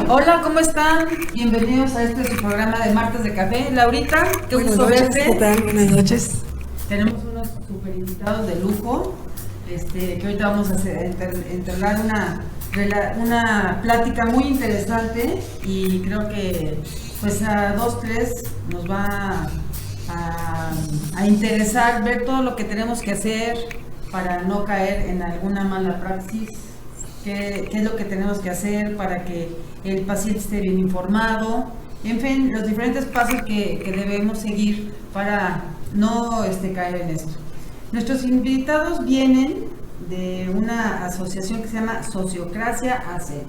Hola, ¿cómo están? Bienvenidos a su programa de Martes de Café. Laurita, qué gusto verte. ¿Qué tal? Buenas noches. Tenemos unos super invitados de lujo, que ahorita vamos a entablar una plática muy interesante y creo que pues a 2, 3 nos va a interesar ver todo lo que tenemos que hacer para no caer en alguna mala praxis. ¿Qué es lo que tenemos que hacer para que el paciente esté bien informado? En fin, los diferentes pasos que debemos seguir para no caer en esto. Nuestros invitados vienen de una asociación que se llama Sociocracia AC.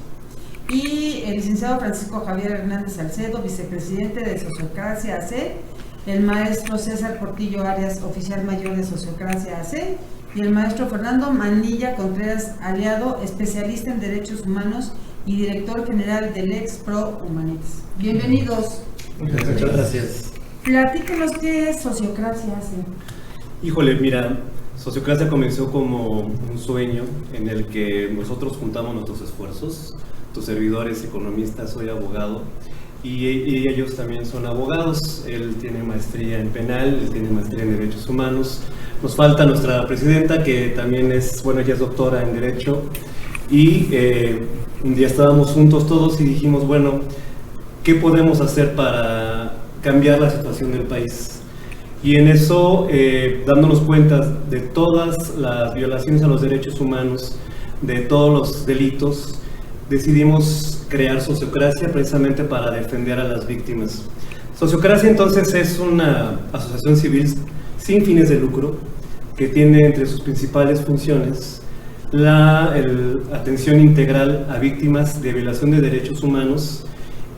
Y el licenciado Francisco Javier Hernández Salcedo, vicepresidente de Sociocracia AC, el maestro César Portillo Arias, oficial mayor de Sociocracia AC, y el maestro Fernando Manilla Contreras Aliado, especialista en derechos humanos y director general del Ex-Pro Humanitas. Bienvenidos. Muchas gracias. Platícanos qué es Sociocracia AC. Híjole, mira, Sociocracia comenzó como un sueño en el que nosotros juntamos nuestros esfuerzos. Tu servidor es economista, soy abogado, y ellos también son abogados. Él tiene maestría en penal, él tiene maestría en derechos humanos. Nos falta nuestra presidenta, que también es, bueno, ella es doctora en Derecho, y un día estábamos juntos todos y dijimos, bueno, ¿qué podemos hacer para cambiar la situación del país? Y en eso, dándonos cuenta de todas las violaciones a los derechos humanos, de todos los delitos, decidimos crear Sociocracia precisamente para defender a las víctimas. Sociocracia entonces es una asociación civil sin fines de lucro, que tiene entre sus principales funciones la atención integral a víctimas de violación de derechos humanos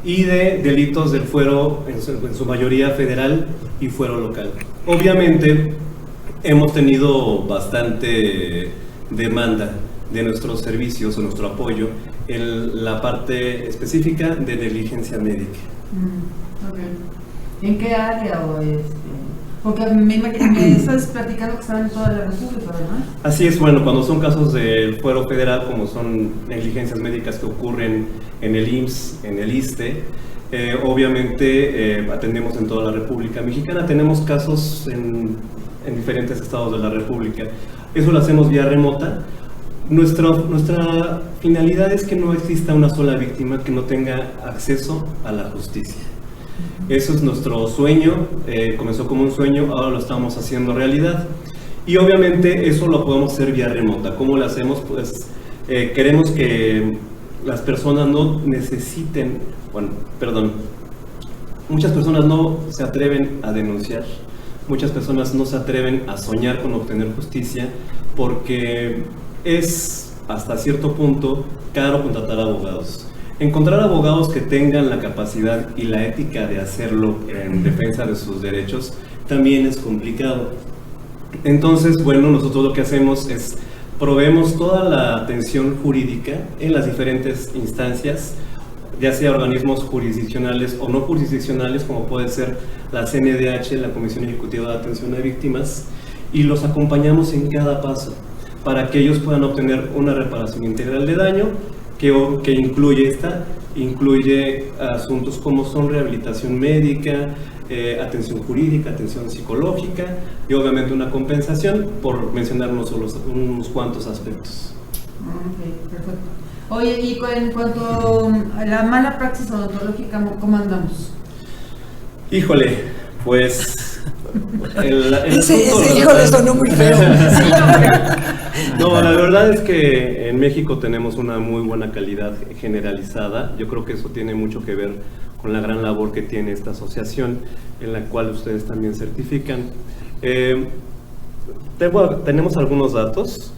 y de delitos del fuero, en su mayoría federal y fuero local. Obviamente hemos tenido bastante demanda de nuestros servicios o nuestro apoyo en la parte específica de negligencia médica. Okay. ¿En qué área o Porque me estás platicando que están en toda la República, ¿verdad? Así es, bueno, cuando son casos del fuero federal, como son negligencias médicas que ocurren en el IMSS, en el ISSSTE, obviamente atendemos en toda la República Mexicana. Tenemos casos en diferentes estados de la República. Eso lo hacemos vía remota. Nuestra finalidad es que no exista una sola víctima que no tenga acceso a la justicia. Eso es nuestro sueño, comenzó como un sueño, ahora lo estamos haciendo realidad. Y obviamente eso lo podemos hacer vía remota. ¿Cómo lo hacemos? Pues queremos que las personas no necesiten, muchas personas no se atreven a denunciar, muchas personas no se atreven a soñar con obtener justicia porque es hasta cierto punto caro contratar abogados. Encontrar abogados que tengan la capacidad y la ética de hacerlo en defensa de sus derechos también es complicado. Entonces, bueno, nosotros lo que hacemos es proveemos toda la atención jurídica en las diferentes instancias, ya sea organismos jurisdiccionales o no jurisdiccionales, como puede ser la CNDH, la Comisión Ejecutiva de Atención a Víctimas, y los acompañamos en cada paso para que ellos puedan obtener una reparación integral de daño que incluye asuntos como son rehabilitación médica, atención jurídica, atención psicológica y obviamente una compensación, por mencionar unos cuantos aspectos. Ok, perfecto. Oye, y en cuanto a la mala praxis odontológica, ¿cómo andamos? Híjole, pues ese híjole sonó muy feo. No, la verdad es que en México tenemos una muy buena calidad generalizada. Yo creo que eso tiene mucho que ver con la gran labor que tiene esta asociación, en la cual ustedes también certifican. Tenemos algunos datos.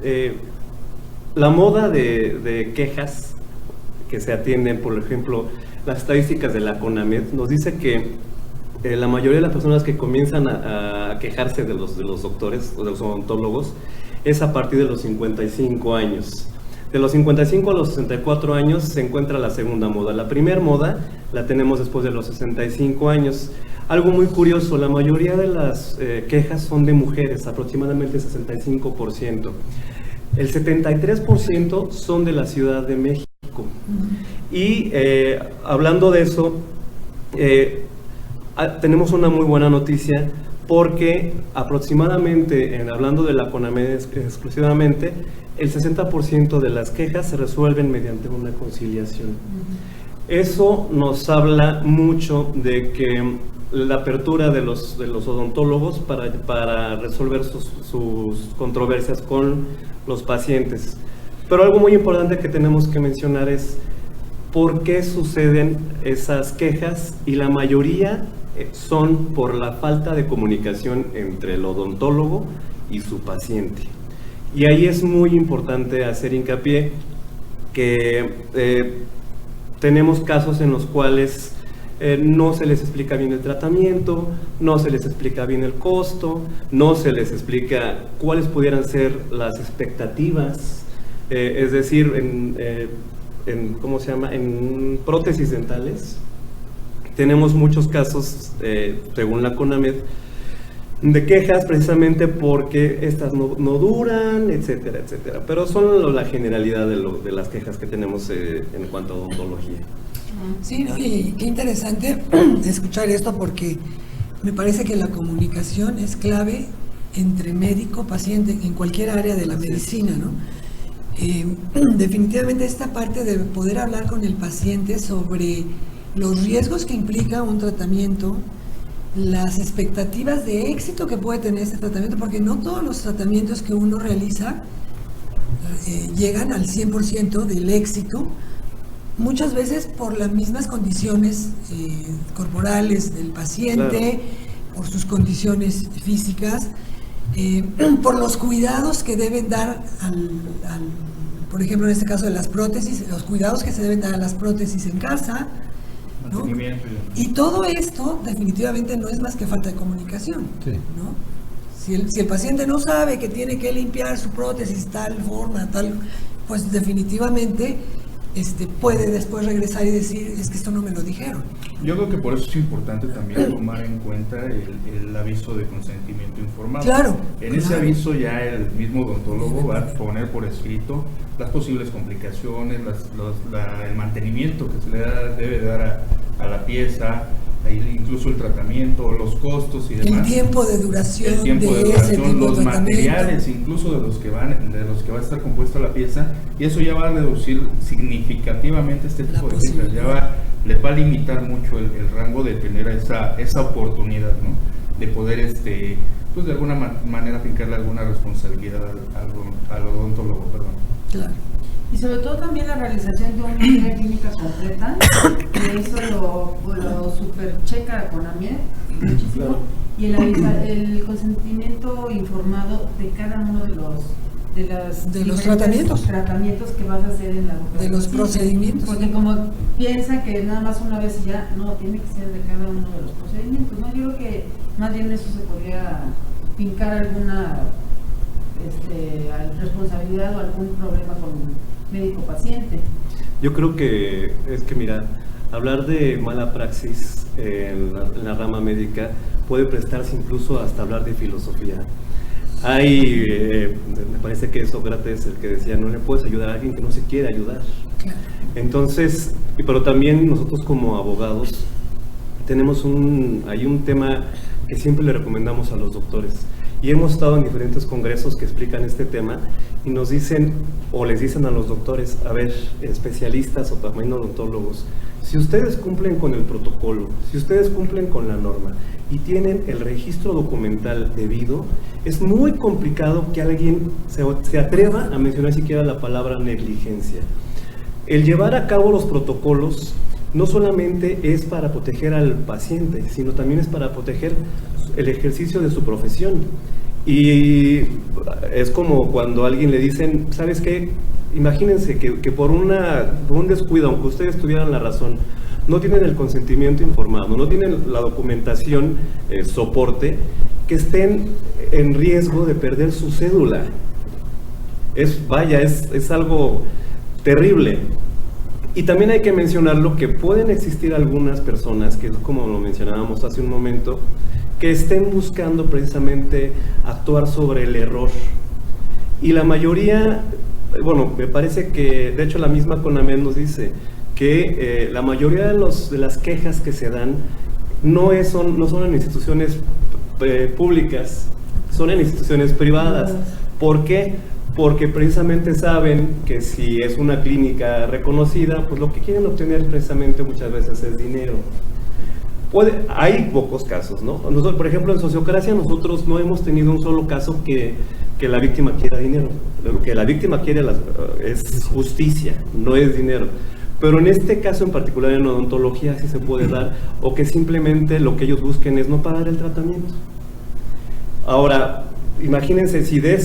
La moda de quejas que se atienden, por ejemplo, las estadísticas de la CONAMED nos dice que la mayoría de las personas que comienzan a quejarse de los doctores o de los odontólogos es a partir de los 55 años. De los 55 a los 64 años se encuentra la segunda moda. La primera moda la tenemos después de los 65 años. Algo muy curioso, la mayoría de las quejas son de mujeres, aproximadamente 65%. El 73% son de la Ciudad de México. Y hablando de eso, tenemos una muy buena noticia, porque aproximadamente, hablando de la CONAMED exclusivamente, el 60% de las quejas se resuelven mediante una conciliación. Eso nos habla mucho de que la apertura de los odontólogos para resolver sus controversias con los pacientes. Pero algo muy importante que tenemos que mencionar es por qué suceden esas quejas, y la mayoría son por la falta de comunicación entre el odontólogo y su paciente. Y ahí es muy importante hacer hincapié que tenemos casos en los cuales no se les explica bien el tratamiento, no se les explica bien el costo, no se les explica cuáles pudieran ser las expectativas, es decir, ¿cómo se llama?, en prótesis dentales. Tenemos muchos casos, según la CONAMED, de quejas precisamente porque estas no duran, etcétera, etcétera. Pero son la generalidad de las quejas que tenemos en cuanto a odontología. Sí, ¿no? Y qué interesante escuchar esto, porque me parece que la comunicación es clave entre médico-paciente en cualquier área de la medicina, ¿no? Definitivamente esta parte de poder hablar con el paciente sobre los riesgos que implica un tratamiento, las expectativas de éxito que puede tener este tratamiento, porque no todos los tratamientos que uno realiza llegan al 100% del éxito, muchas veces por las mismas condiciones corporales del paciente, claro, por sus condiciones físicas, por los cuidados que deben dar por ejemplo, en este caso de las prótesis, los cuidados que se deben dar a las prótesis en casa, ¿no? Y todo esto definitivamente no es más que falta de comunicación, sí, ¿no? Si el paciente no sabe que tiene que limpiar su prótesis tal forma, tal, pues definitivamente puede después regresar y decir, es que esto no me lo dijeron. Yo creo que por eso es importante también tomar en cuenta el aviso de consentimiento informado. Claro. En ese aviso ya el mismo odontólogo va a poner por escrito las posibles complicaciones, el mantenimiento que se le debe dar a la pieza, incluso el tratamiento, los costos y demás. El tiempo de duración, los materiales, incluso de los que va a estar compuesta la pieza, y eso ya va a reducir significativamente este tipo de quejas, le va a limitar mucho el rango de tener esa oportunidad, ¿no? De poder pues de alguna manera fincarle alguna responsabilidad al odontólogo, perdón. Claro. Y sobre todo también la realización de una historia clínica completa, que eso lo supercheca CONAMED muchísimo, claro, y el consentimiento informado de cada uno de los tratamientos que vas a hacer en la boca, de los procedimientos, porque como piensa que nada más una vez ya, no, tiene que ser de cada uno de los procedimientos, ¿no? Yo creo que más bien eso se podría fincar alguna responsabilidad o algún problema con médico-paciente. Yo creo que mira, hablar de mala praxis en la rama médica puede prestarse incluso hasta hablar de filosofía. Me parece que es Sócrates el que decía, no le puedes ayudar a alguien que no se quiere ayudar. Claro. Entonces, pero también nosotros como abogados tenemos hay un tema que siempre le recomendamos a los doctores, y hemos estado en diferentes congresos que explican este tema y nos dicen, o les dicen a los doctores, a ver, especialistas o también odontólogos, si ustedes cumplen con el protocolo, si ustedes cumplen con la norma y tienen el registro documental debido, es muy complicado que alguien se atreva a mencionar siquiera la palabra negligencia. El llevar a cabo los protocolos no solamente es para proteger al paciente, sino también es para proteger el ejercicio de su profesión. Y es como cuando a alguien le dicen, ¿sabes qué? Imagínense que por un descuido, aunque ustedes tuvieran la razón, no tienen el consentimiento informado, no tienen la documentación, soporte, que estén en riesgo de perder su cédula. Es algo terrible. Y también hay que mencionarlo que pueden existir algunas personas, que como lo mencionábamos hace un momento, que estén buscando precisamente actuar sobre el error. Y la mayoría, bueno, me parece que de hecho la misma CONAMED nos dice que la mayoría de las quejas que se dan no son en instituciones públicas, son en instituciones privadas. ¿Por qué? Porque precisamente saben que si es una clínica reconocida, pues lo que quieren obtener precisamente muchas veces es dinero. Hay pocos casos, ¿no? Nosotros, por ejemplo, en Sociocracia nosotros no hemos tenido un solo caso que la víctima quiera dinero. Lo que la víctima quiere es justicia, no es dinero. Pero en este caso en particular en odontología sí se puede dar, o que simplemente lo que ellos busquen es no pagar el tratamiento. Ahora, imagínense si de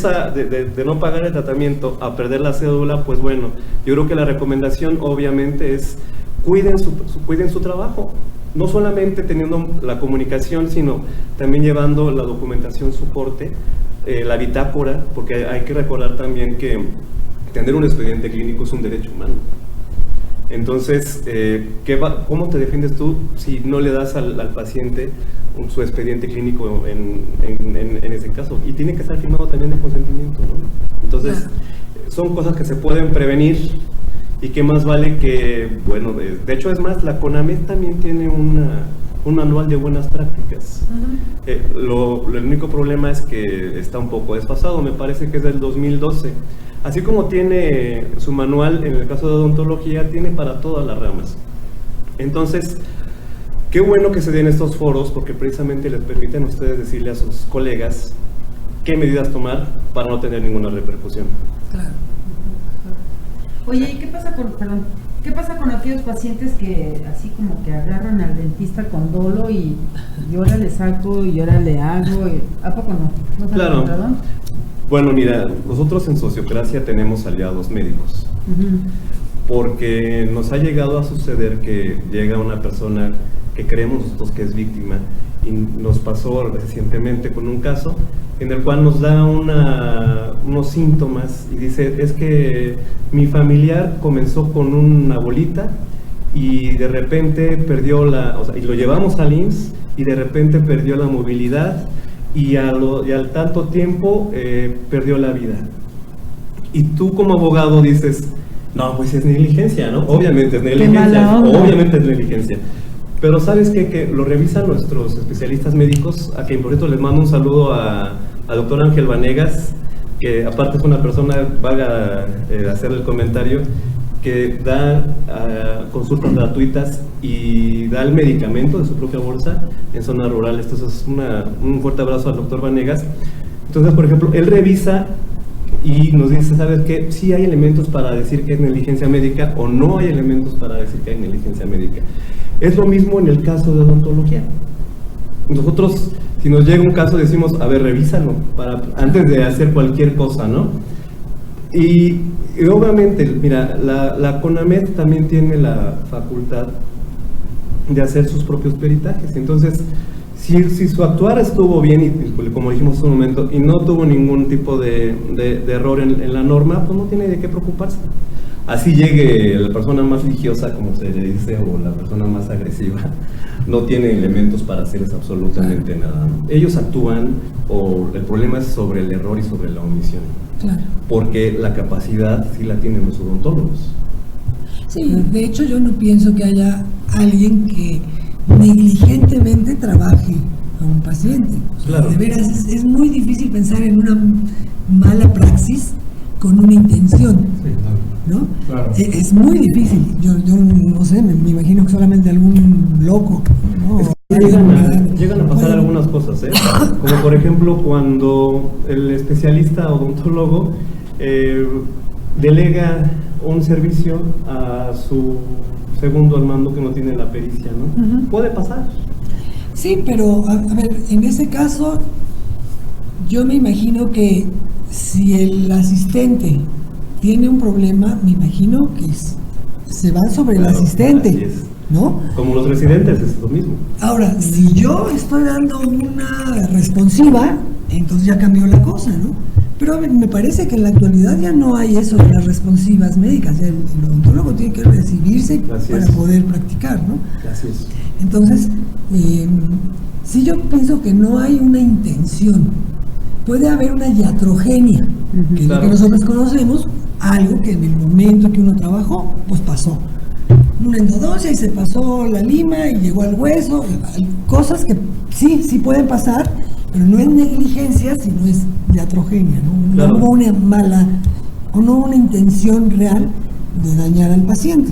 no pagar el tratamiento a perder la cédula, pues bueno, yo creo que la recomendación obviamente es cuiden su trabajo. No solamente teniendo la comunicación, sino también llevando la documentación soporte, la bitácora, porque hay que recordar también que tener un expediente clínico es un derecho humano. Entonces, ¿cómo te defiendes tú si no le das al paciente su expediente clínico en ese caso? Y tiene que estar firmado también de consentimiento, ¿no? Entonces, son cosas que se pueden prevenir. Y que más vale que, bueno, de hecho es más, la CONAMED también tiene un manual de buenas prácticas. El único problema es que está un poco desfasado, me parece que es del 2012. Así como tiene su manual en el caso de odontología, tiene para todas las ramas. Entonces, qué bueno que se den estos foros, porque precisamente les permiten a ustedes decirle a sus colegas qué medidas tomar para no tener ninguna repercusión. Claro. Oye, ¿y qué pasa con aquellos pacientes que así como que agarran al dentista con dolo y ahora le saco y ahora le hago? ¿A poco no? ¿No claro. Bueno, mira, nosotros en Sociocracia tenemos aliados médicos. Porque nos ha llegado a suceder que llega una persona que creemos nosotros que es víctima, y nos pasó recientemente con un caso en el cual nos da unos síntomas y dice, es que mi familiar comenzó con una bolita y de repente perdió y lo llevamos al IMSS y de repente perdió la movilidad y al tanto tiempo perdió la vida. Y tú como abogado dices, no, pues es negligencia, ¿no? Obviamente es negligencia, obviamente es negligencia. Pero ¿sabes qué? Que lo revisan nuestros especialistas médicos, a quien por cierto les mando un saludo al doctor Ángel Vanegas, que aparte es una persona, valga hacer el comentario, que da consultas gratuitas y da el medicamento de su propia bolsa en zonas rurales. Entonces un fuerte abrazo al doctor Vanegas. Entonces, por ejemplo, él revisa y nos dice, ¿sabes qué? Sí hay elementos para decir que es negligencia médica o no hay elementos para decir que hay negligencia médica. Es lo mismo en el caso de odontología. Nosotros, si nos llega un caso, decimos, a ver, revísalo antes de hacer cualquier cosa, ¿no? Y obviamente, mira, la CONAMED también tiene la facultad de hacer sus propios peritajes. Entonces, si su actuar estuvo bien, y como dijimos hace un momento, y no tuvo ningún tipo de error en la norma, pues no tiene de qué preocuparse. Así llegue la persona más religiosa, como se le dice, o la persona más agresiva, no tiene elementos para hacerles absolutamente nada, ¿no? Ellos actúan, o el problema es sobre el error y sobre la omisión. Claro. Porque la capacidad sí la tienen los odontólogos. Sí, de hecho yo no pienso que haya alguien que negligentemente trabaje a un paciente. Claro. De veras, es muy difícil pensar en una mala praxis con una intención. Sí, claro. ¿No? Claro. Es muy difícil. Yo no sé, me imagino que solamente algún loco, ¿no? Llegan a pasar algunas cosas, como por ejemplo cuando el especialista odontólogo delega un servicio a su segundo al mando que no tiene la pericia, ¿no? Puede pasar. Sí, pero a ver, en ese caso yo me imagino que si el asistente tiene un problema, me imagino que se va sobre el asistente, ¿no? Como los residentes, es lo mismo. Ahora, si yo estoy dando una responsiva, entonces ya cambió la cosa, ¿no? Pero me parece que en la actualidad ya no hay eso de las responsivas médicas. El odontólogo tiene que recibirse para poder practicar, ¿no? Así es. Entonces, si yo pienso que no hay una intención, puede haber una iatrogenia, que es lo que nosotros conocemos, algo que en el momento que uno trabajó, pues pasó. una endodoncia y se pasó la lima y llegó al hueso. Hay cosas que sí pueden pasar, pero no es negligencia, sino es iatrogenia, ¿no? Claro. No hubo una mala, o no una intención real de dañar al paciente.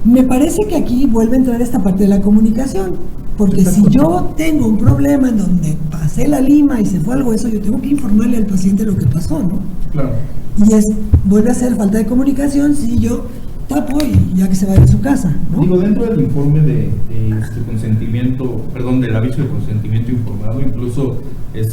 Me parece que aquí vuelve a entrar esta parte de la comunicación, porque si yo tengo un problema en donde pasé la lima y se fue al hueso, yo tengo que informarle al paciente lo que pasó, ¿no? Claro. Y vuelve a ser falta de comunicación si yo tapo y ya que se vaya a su casa, ¿no? Digo, dentro del informe de consentimiento, perdón, del aviso de consentimiento informado, incluso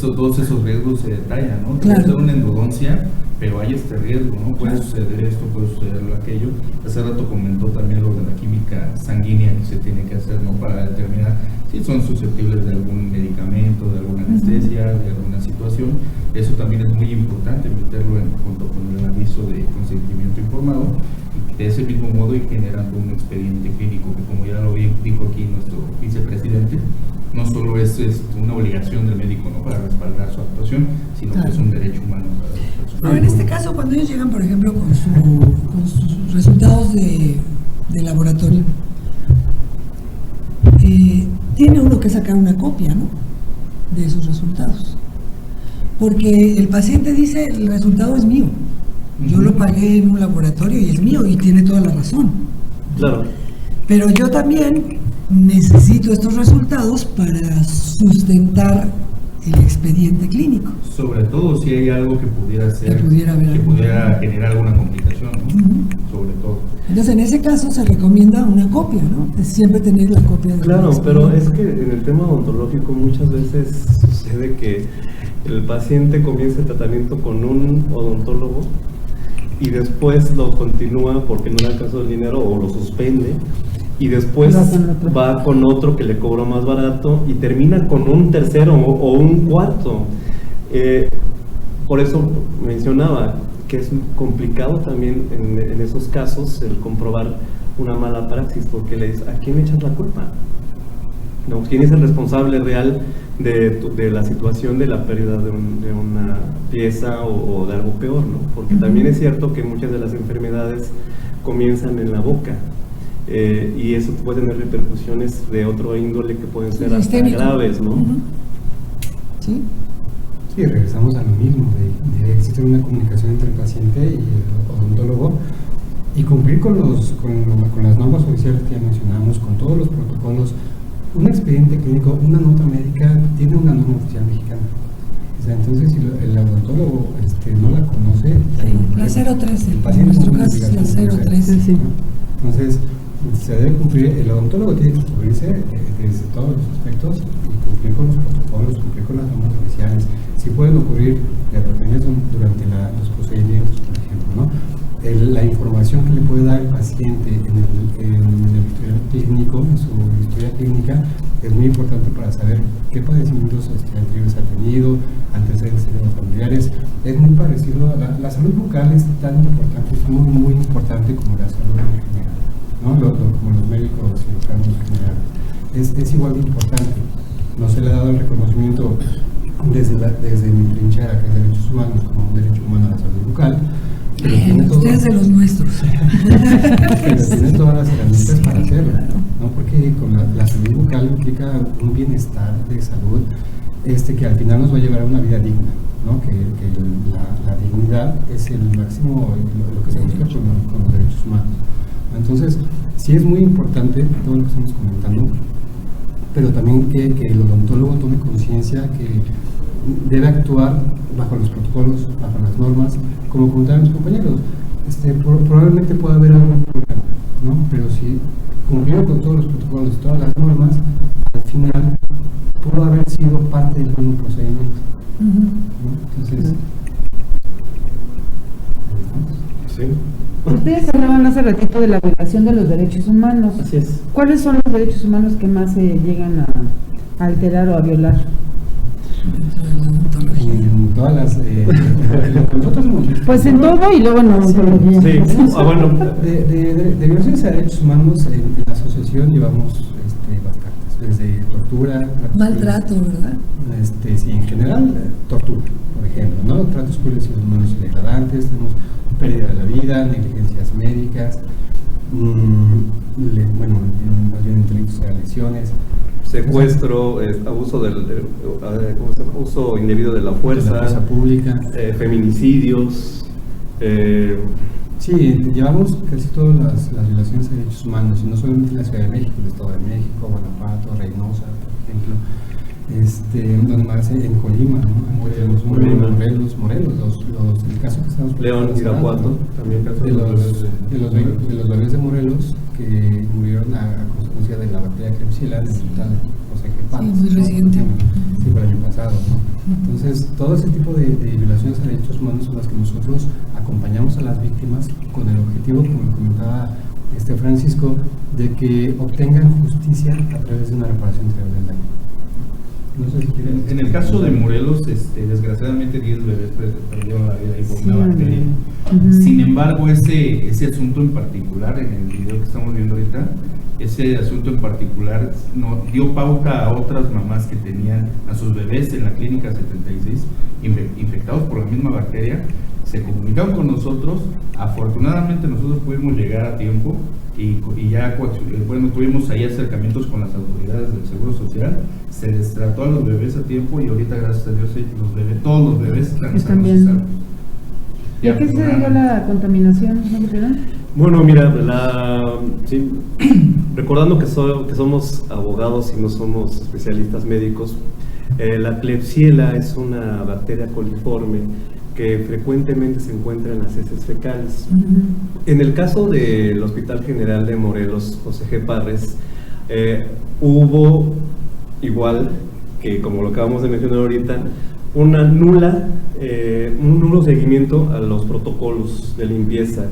todos esos riesgos se detallan, ¿no? Claro. Puede ser una endodoncia, pero hay este riesgo, ¿no? Puede suceder esto, puede suceder aquello. Hace rato comentó también lo de la química sanguínea que se tiene que hacer, ¿no? Para determinar si son susceptibles de algún medicamento, de alguna anestesia, de alguna situación. Eso también es muy importante meterlo junto con el aviso de consentimiento informado, y de ese mismo modo ir generando un expediente clínico que, como ya lo dijo aquí nuestro vicepresidente, no solo es una obligación del médico, ¿no? Para respaldar su actuación, sino que es un derecho humano para las personas. Pero en este caso, cuando ellos llegan, por ejemplo, con sus resultados de laboratorio, tiene uno que sacar una copia, ¿no?, de esos resultados. Porque el paciente dice, el resultado es mío. Yo lo pagué en un laboratorio y es mío, y tiene toda la razón. Claro. Pero yo también necesito estos resultados para sustentar el expediente clínico. Sobre todo si hay algo que pudiera ser, Que pudiera generar alguna complicación, ¿no? Sobre todo. Entonces, en ese caso se recomienda una copia, ¿no? Es siempre tener la copia. Claro, pero es que en el tema odontológico muchas veces sucede que el paciente comienza el tratamiento con un odontólogo y después lo continúa porque no le alcanzó el dinero o lo suspende, y después va con otro que le cobró más barato y termina con un tercero o un cuarto. Por eso mencionaba que es complicado también en esos casos el comprobar una mala praxis, porque le dices, ¿a quién le echas la culpa? ¿No? ¿Quién es el responsable real de la situación de la pérdida de una pieza o de algo peor, ¿no? Porque también es cierto que muchas de las enfermedades comienzan en la boca, y eso puede tener repercusiones de otro índole que pueden ser hasta graves, ¿no? ¿Sí? Sí, regresamos a lo mismo, de existe una comunicación entre el paciente y el odontólogo, y cumplir con las normas oficiales que ya mencionamos, con todos los protocolos. Un expediente clínico, una nota médica, tiene una norma oficial mexicana. O sea, entonces, si el odontólogo no la conoce, la 013, el paciente en nuestro no caso es la 013, sí. ¿no? Entonces, se debe cumplir, el odontólogo tiene que cubrirse desde todos los aspectos y cumplir con los protocolos, cumplir con las normas oficiales. Si pueden ocurrir iatrogenias durante los procedimientos, por ejemplo, ¿no? La información que le puede dar el paciente en el historial clínico, en su historia clínica, es muy importante para saber qué padecimientos anteriores ha tenido, antecedentes familiares. Es muy parecido a la salud bucal, es tan importante, es muy importante como la salud en general, ¿no? Como los médicos cirujanos en general. Es igual de importante. No se le ha dado el reconocimiento desde mi trinchera, que es derechos humanos, como un derecho humano a la salud bucal. Ustedes de los nuestros. Pero tiene todas las herramientas para hacerlo, ¿no? Porque con la salud bucal implica un bienestar de salud que al final nos va a llevar a una vida digna, ¿no? Que la dignidad es el máximo, lo que se busca con los derechos humanos. Entonces, sí es muy importante todo lo que estamos comentando, pero también que el odontólogo tome conciencia que debe actuar bajo los protocolos, bajo las normas, como comentaban mis compañeros. Probablemente pueda haber algún problema, ¿no? Pero si cumplió con todos los protocolos y todas las normas, al final pudo haber sido parte del mismo procedimiento, ¿no? Entonces, Sí. Ustedes hablaban hace ratito de la violación de los derechos humanos. Así es. ¿Cuáles son los derechos humanos que más se llegan a alterar o a violar? en todas las nosotros pues en todo y luego en odontología. Sí, bueno. de violaciones a derechos humanos en la asociación llevamos bastantes, desde tortura, maltrato, ¿verdad? Sí, en general tortura, por ejemplo, ¿no? Tratos crueles y inhumanos y degradantes, tenemos pérdida de la vida, negligencias médicas, más bien delitos de lesiones, secuestro, abuso ¿cómo se llama? Uso indebido de la fuerza pública, feminicidios. Sí, llevamos casi todas las violaciones a derechos humanos, y no solamente en la Ciudad de México, el Estado de México, Guanajuato, Reynosa, por ejemplo, donde más en Colima, ¿no? Morelos, el caso que estamos León, Irapuato, también de los bebés de Morelos que murieron a consecuencia de la bacteria Klebsiella en el hospital José G. Paz, muy reciente. Sí, fue el año pasado, ¿no? Entonces, todo ese tipo de violaciones a derechos humanos son las que nosotros acompañamos a las víctimas con el objetivo, como comentaba Francisco, de que obtengan justicia a través de una reparación integral del daño. No sé si quieren. En el caso de Morelos, desgraciadamente 10 bebés perdieron la vida ahí por una bacteria. Sin embargo, ese asunto en particular, en el video que estamos viendo ahorita, ese asunto en particular dio pauta a otras mamás que tenían a sus bebés en la clínica 76 infectados por la misma bacteria. Se comunicaron con nosotros, afortunadamente nosotros pudimos llegar a tiempo y ya tuvimos ahí acercamientos con las autoridades del Seguro Social, se les trató a los bebés a tiempo y ahorita gracias a Dios todos los bebés están bien. ¿Y a qué se debió la contaminación? Bueno, mira, recordando que somos abogados y no somos especialistas médicos, la Klebsiella es una bacteria coliforme que frecuentemente se encuentra en las heces fecales. En el caso del Hospital General de Morelos, José G. Parres, hubo, igual que como lo acabamos de mencionar ahorita, un nulo seguimiento a los protocolos de limpieza.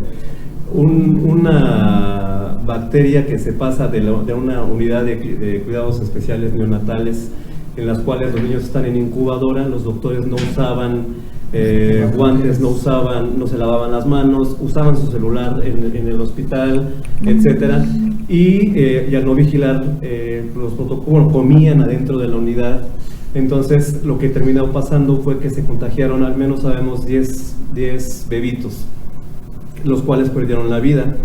Una bacteria que se pasa de una unidad de cuidados especiales neonatales, en las cuales los niños están en incubadora, los doctores no usaban guantes, no se lavaban las manos, usaban su celular en el hospital, etcétera, y al no vigilar los protocolos, comían adentro de la unidad. Entonces lo que terminó pasando fue que se contagiaron, al menos sabemos 10 bebitos, los cuales perdieron la vida.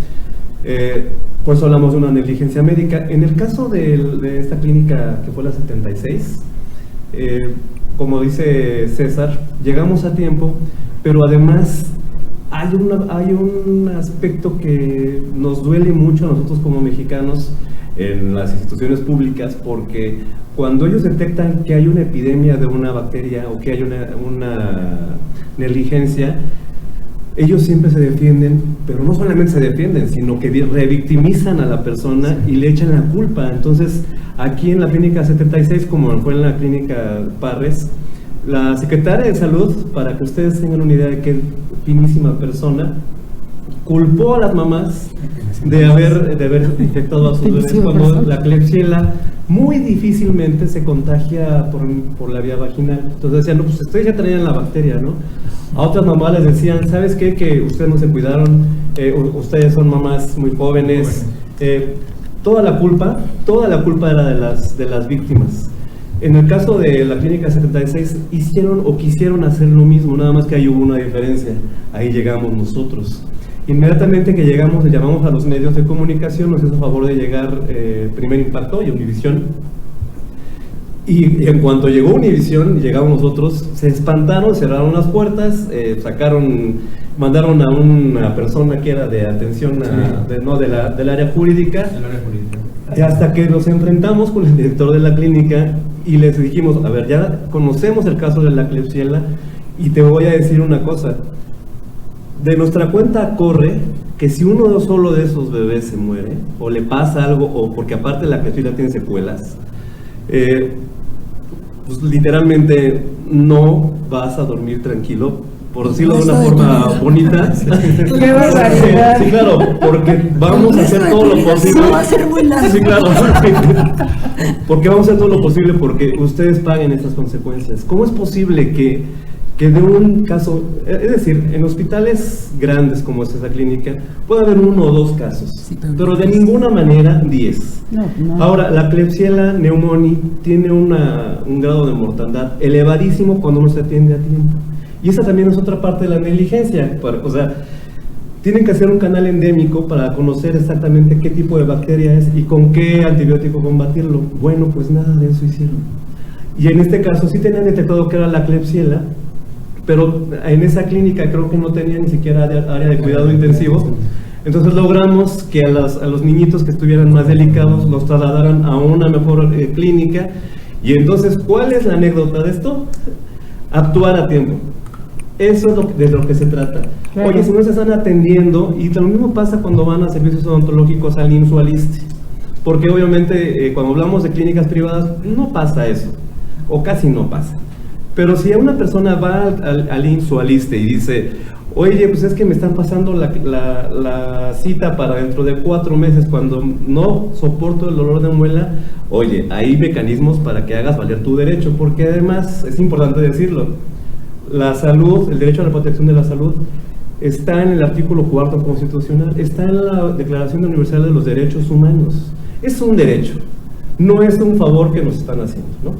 Por eso hablamos de una negligencia médica. En el caso de esta clínica que fue la 76, como dice César, llegamos a tiempo, pero además hay un aspecto que nos duele mucho a nosotros como mexicanos en las instituciones públicas, porque cuando ellos detectan que hay una epidemia de una bacteria o que hay una negligencia, ellos siempre se defienden, pero no solamente se defienden, sino que revictimizan a la persona y le echan la culpa. Entonces, aquí en la clínica 76, como fue en la clínica Parres, la secretaria de Salud, para que ustedes tengan una idea de qué finísima persona, culpó a las mamás de haber infectado a sus bebés, cuando la Klebsiella muy difícilmente se contagia por la vía vaginal. Entonces decían, no, pues ustedes ya traían la bacteria, ¿no? A otras mamás les decían, ¿sabes qué? Que ustedes no se cuidaron, ustedes son mamás muy jóvenes. Toda la culpa era de las víctimas. En el caso de la clínica 76 hicieron o quisieron hacer lo mismo, nada más que ahí hubo una diferencia. Ahí llegamos nosotros. Inmediatamente que llegamos, le llamamos a los medios de comunicación, nos hizo favor de llegar Primer Impacto y Univisión. Y en cuanto llegó Univisión, llegamos nosotros, se espantaron, cerraron las puertas, mandaron a una persona que era de atención del área jurídica. Hasta que nos enfrentamos con el director de la clínica y les dijimos, a ver, ya conocemos el caso de la Klebsiella y te voy a decir una cosa. De nuestra cuenta corre que si uno solo de esos bebés se muere o le pasa algo, o porque aparte la Klebsiella tiene secuelas, pues literalmente no vas a dormir tranquilo, por decirlo de una forma bonita. ¡Qué barbaridad! Sí, claro, porque vamos a hacer todo lo posible. Eso va a ser muy largo. Sí, claro. Porque vamos a hacer todo lo posible porque ustedes paguen estas consecuencias. ¿Cómo es posible que de un caso, es decir, en hospitales grandes como es esa clínica, puede haber 1 o 2 casos, sí, pero de ninguna manera 10? No. Ahora, la Klebsiella pneumoniae tiene un grado de mortandad elevadísimo cuando no se atiende a tiempo. Y esa también es otra parte de la negligencia. O sea, tienen que hacer un canal endémico para conocer exactamente qué tipo de bacteria es y con qué antibiótico combatirlo. Bueno, pues nada de eso hicieron. Y en este caso sí tenían detectado que era la Klebsiella, pero en esa clínica creo que no tenía ni siquiera área de cuidado intensivo. Entonces logramos que a los niñitos que estuvieran más delicados los trasladaran a una mejor clínica. Y entonces, ¿cuál es la anécdota de esto? Actuar a tiempo. Eso es de lo que se trata. Claro. Oye, si no se están atendiendo, y lo mismo pasa cuando van a servicios odontológicos al IMSS o al ISSSTE, porque obviamente cuando hablamos de clínicas privadas no pasa eso, o casi no pasa. Pero si una persona va al IMSS o al ISSSTE y dice, oye, pues es que me están pasando la cita para dentro de 4 meses cuando no soporto el dolor de muela, oye, hay mecanismos para que hagas valer tu derecho, porque además es importante decirlo, la salud, el derecho a la protección de la salud, está en el artículo 4 constitucional, está en la Declaración Universal de los Derechos Humanos. Es un derecho, no es un favor que nos están haciendo, ¿no?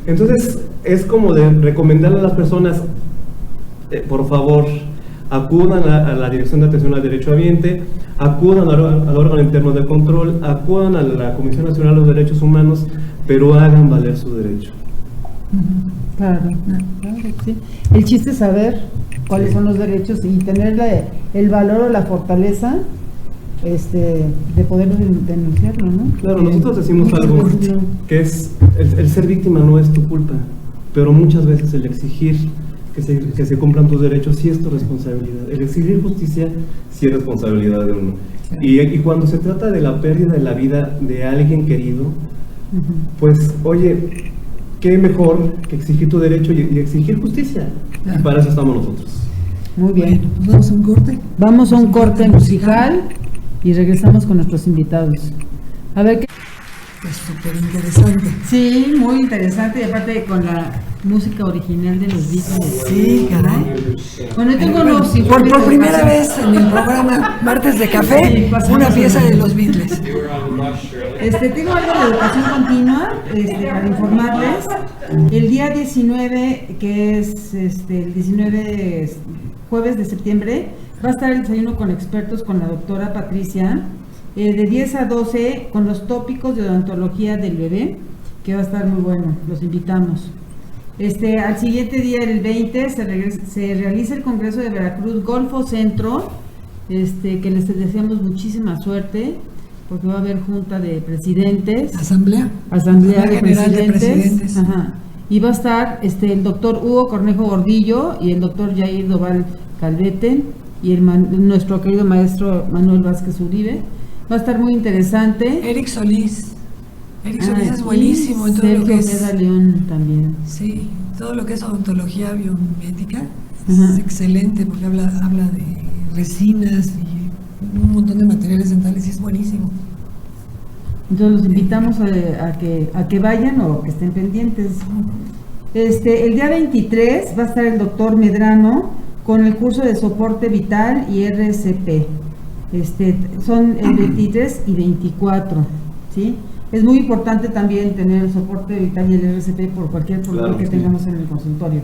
Entonces, es como de recomendarle a las personas, por favor, acudan a la Dirección de Atención al Derecho Habiente, acudan al órgano interno de control, acudan a la Comisión Nacional de los Derechos Humanos, pero hagan valer su derecho. Claro, claro, sí. El chiste es saber cuáles son los derechos y tener el valor o la fortaleza de poder denunciarlo, ¿no? Claro, nosotros decimos algo que es, el ser víctima no es tu culpa, pero muchas veces el exigir que se cumplan tus derechos sí es tu responsabilidad. El exigir justicia sí es responsabilidad de uno. Y cuando se trata de la pérdida de la vida de alguien querido, pues, oye, qué mejor que exigir tu derecho y exigir justicia. Y para eso estamos nosotros. Muy bien. Bueno, pues vamos a un corte. Vamos a un corte musical y regresamos con nuestros invitados. A ver qué. Pues súper interesante. Sí, muy interesante, y aparte con la música original de los Beatles. Sí, caray. Bueno, yo tengo Bueno, unos por informes de primera educación. vez en el programa Martes de Sí, Café, pasamos una a pieza ver. de los Beatles. Tengo algo de educación continua para informarles. El día 19, que es el 19 jueves de septiembre, va a estar el desayuno con expertos con la doctora Patricia, de 10 a 12, con los tópicos de odontología del bebé, que va a estar muy bueno, los invitamos. Al siguiente día, el 20, se realiza el Congreso de Veracruz Golfo Centro, que les deseamos muchísima suerte, porque va a haber junta de presidentes. Asamblea de General de Presidentes. Presidentes. Ajá. Y va a estar el doctor Hugo Cornejo Gordillo y el doctor Jair Doval Calvete y nuestro querido maestro Manuel Vázquez Uribe. Va a estar muy interesante. Eric Solís. Eric Solís es buenísimo en todo Sergio lo que es. Ojeda León también. Sí, todo lo que es odontología biomimética Ajá. es excelente porque habla de resinas y un montón de materiales dentales y es buenísimo. Entonces los invitamos a que vayan o que estén pendientes. El día 23 va a estar el doctor Medrano con el curso de soporte vital y RCP. Son el 23 y 24, ¿sí? Es muy importante también tener el soporte vital y el RCP por cualquier problema que tengamos en el consultorio.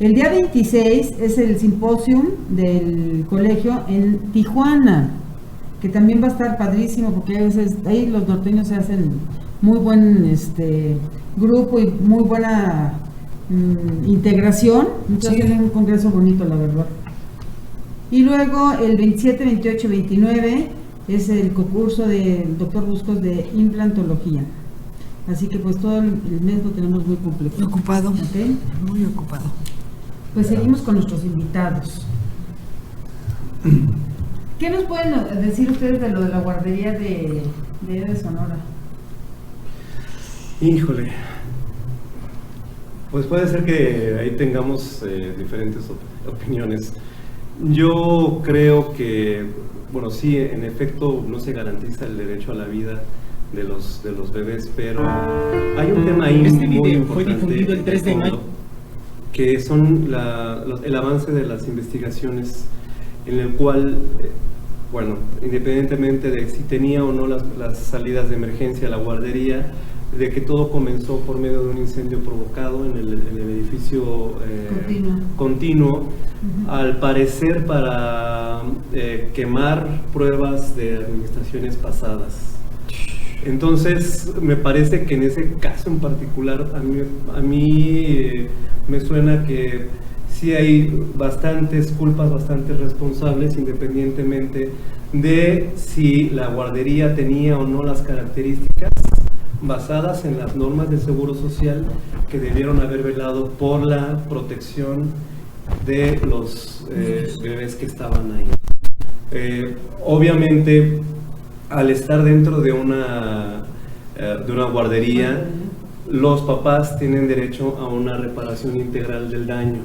El día 26 es el simposium del colegio en Tijuana, que también va a estar padrísimo porque a veces ahí los norteños se hacen muy buen grupo y muy buena integración. Entonces es un congreso bonito, la verdad. Y luego el 27, 28 y 29 es el concurso del doctor Buscos de implantología. Así que pues todo el mes lo tenemos muy completo. Ocupado, ¿Okay? muy ocupado. Pues seguimos con nuestros invitados. ¿Qué nos pueden decir ustedes de lo de la guardería de Sonora? Híjole, pues puede ser que ahí tengamos diferentes opiniones. Yo creo que, bueno, sí, en efecto no se garantiza el derecho a la vida de los bebés, pero hay un tema ahí muy importante fue difundido el 3 de mayo, que son el avance de las investigaciones, en el cual, bueno, independientemente de si tenía o no las salidas de emergencia a la guardería, de que todo comenzó por medio de un incendio provocado en el edificio continuo, al parecer para quemar pruebas de administraciones pasadas. Entonces, me parece que en ese caso en particular, a mí me suena que sí hay bastantes culpas, bastantes responsables, independientemente de si la guardería tenía o no las características basadas en las normas del Seguro Social que debieron haber velado por la protección de los bebés que estaban ahí. Obviamente, al estar dentro de una guardería, los papás tienen derecho a una reparación integral del daño,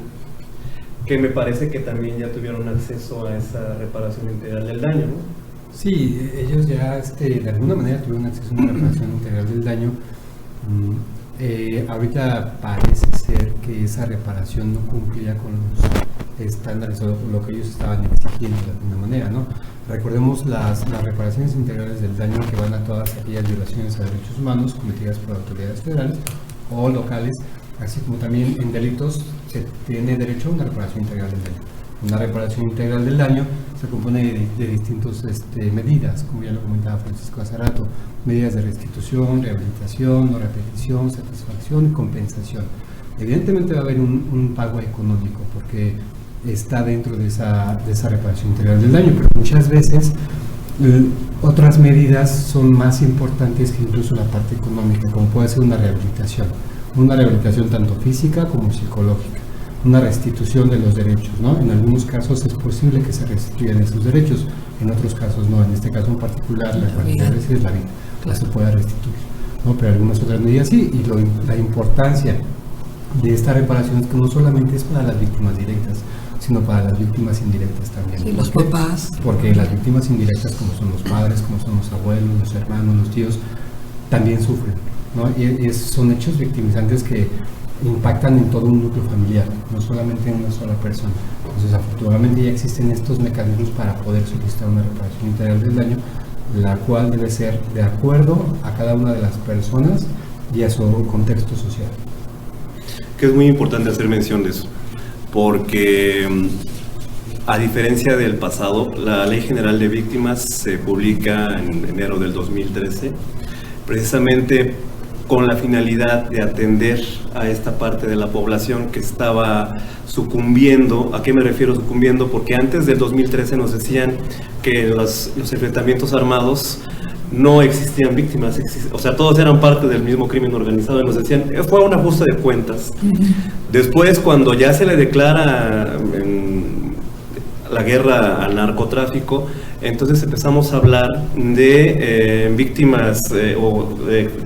que me parece que también ya tuvieron acceso a esa reparación integral del daño, ¿no? Sí, ellos ya de alguna manera tuvieron acceso a una reparación integral del daño. Ahorita parece ser que esa reparación no cumplía con los estándares o lo que ellos estaban exigiendo de alguna manera, ¿no? Recordemos las reparaciones integrales del daño que van a todas aquellas violaciones a derechos humanos cometidas por autoridades federales o locales, así como también en delitos se tiene derecho a una reparación integral del daño. Una reparación integral del daño se compone de distintas medidas, como ya lo comentaba Francisco hace rato, medidas de restitución, rehabilitación, no repetición, satisfacción y compensación. Evidentemente va a haber un pago económico porque está dentro de esa reparación integral del daño, pero muchas veces otras medidas son más importantes que incluso la parte económica, como puede ser una rehabilitación tanto física como psicológica, una restitución de los derechos, ¿no? En algunos casos es posible que se restituyan esos derechos, en otros casos no. En este caso en particular, la cualidad es la vida, no se puede restituir, ¿no? Pero algunas otras medidas sí, y la importancia de esta reparación es que no solamente es para las víctimas directas, sino para las víctimas indirectas también. Sí, los papás. Porque las víctimas indirectas, como son los padres, como son los abuelos, los hermanos, los tíos, también sufren, ¿no? Y son hechos victimizantes que impactan en todo un núcleo familiar, no solamente en una sola persona. Entonces, afortunadamente ya existen estos mecanismos para poder solicitar una reparación integral del daño, la cual debe ser de acuerdo a cada una de las personas y a su contexto social. Que es muy importante hacer mención de eso, porque a diferencia del pasado, la Ley General de Víctimas se publica en enero del 2013, precisamente con la finalidad de atender a esta parte de la población que estaba sucumbiendo. ¿A qué me refiero sucumbiendo? Porque antes del 2013 nos decían que los enfrentamientos armados no existían víctimas, o sea, todos eran parte del mismo crimen organizado, y nos decían, fue un ajuste de cuentas. Después, cuando ya se le declara la guerra al narcotráfico, entonces empezamos a hablar de víctimas,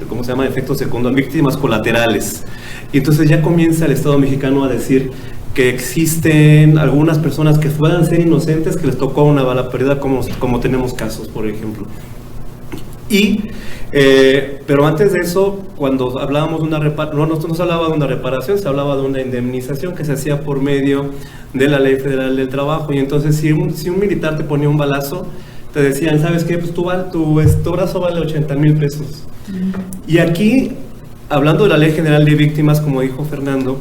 ¿cómo se llama? Efectos secundarios, víctimas colaterales. Y entonces ya comienza el Estado mexicano a decir que existen algunas personas que puedan ser inocentes, que les tocó una bala perdida, como tenemos casos, por ejemplo. Pero antes de eso, cuando hablábamos de una reparación, no se hablaba de una reparación, se hablaba de una indemnización que se hacía por medio de la Ley Federal del Trabajo. Y entonces, si un militar te ponía un balazo, te decían, ¿sabes qué? Pues tu brazo vale 80,000 pesos. Y aquí, hablando de la Ley General de Víctimas, como dijo Fernando,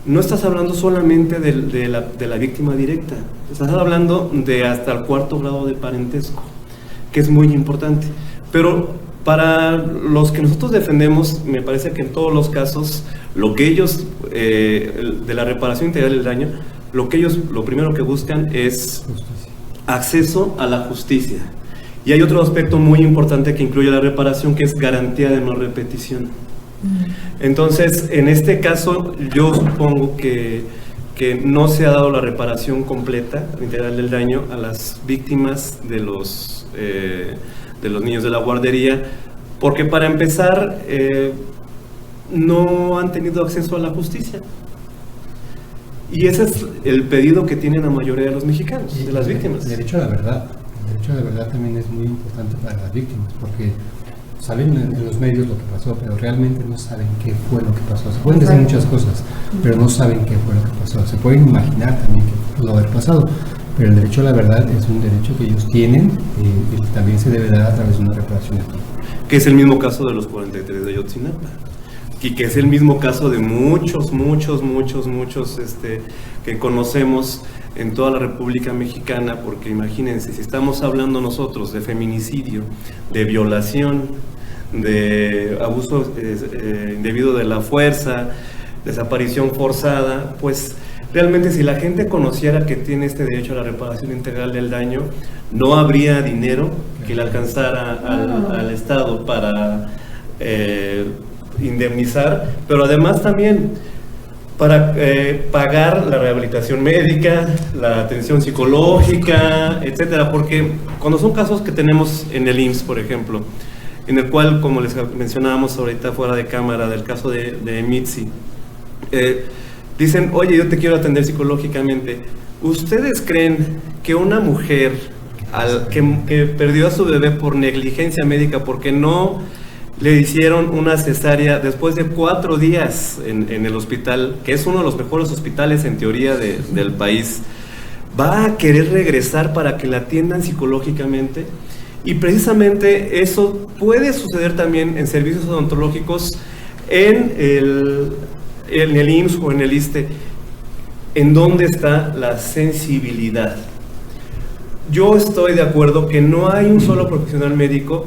no estás hablando solamente de la víctima directa, estás hablando de hasta el 4º grado de parentesco, que es muy importante. Pero para los que nosotros defendemos, me parece que en todos los casos, lo que ellos, de la reparación integral del daño, lo primero que buscan es acceso a la justicia. Y hay otro aspecto muy importante que incluye la reparación, que es garantía de no repetición. Entonces, en este caso, yo supongo que no se ha dado la reparación completa, integral del daño, a las víctimas de los niños de la guardería, porque para empezar no han tenido acceso a la justicia, y ese es el pedido que tienen la mayoría de los mexicanos, de las víctimas. El derecho a la verdad también es muy importante para las víctimas, porque saben en los medios lo que pasó, pero realmente no saben qué fue lo que pasó. Se pueden decir muchas cosas, pero no saben qué fue lo que pasó. Se pueden imaginar también qué pudo haber pasado. pero el derecho a la verdad es un derecho que ellos tienen y también se debe dar a través de una reparación ética. Que es el mismo caso de los 43 de Ayotzinapa, y que es el mismo caso de muchos que conocemos en toda la República Mexicana, porque imagínense, si estamos hablando nosotros de feminicidio, de violación, de abuso indebido de la fuerza, desaparición forzada, pues realmente si la gente conociera que tiene este derecho a la reparación integral del daño, no habría dinero que le alcanzara al Estado para indemnizar, pero además también para pagar la rehabilitación médica, la atención psicológica, etcétera, porque cuando son casos que tenemos en el IMSS, por ejemplo, en el cual, como les mencionábamos ahorita fuera de cámara, del caso de Mitzi, dicen, oye, yo te quiero atender psicológicamente. ¿Ustedes creen que una mujer que perdió a su bebé por negligencia médica, porque no le hicieron una cesárea después de 4 días en el hospital, que es uno de los mejores hospitales en teoría del país, va a querer regresar para que la atiendan psicológicamente? Y precisamente eso puede suceder también en servicios odontológicos en el IMSS o en el ISSSTE. ¿En dónde está la sensibilidad? Yo estoy de acuerdo que no hay un solo profesional médico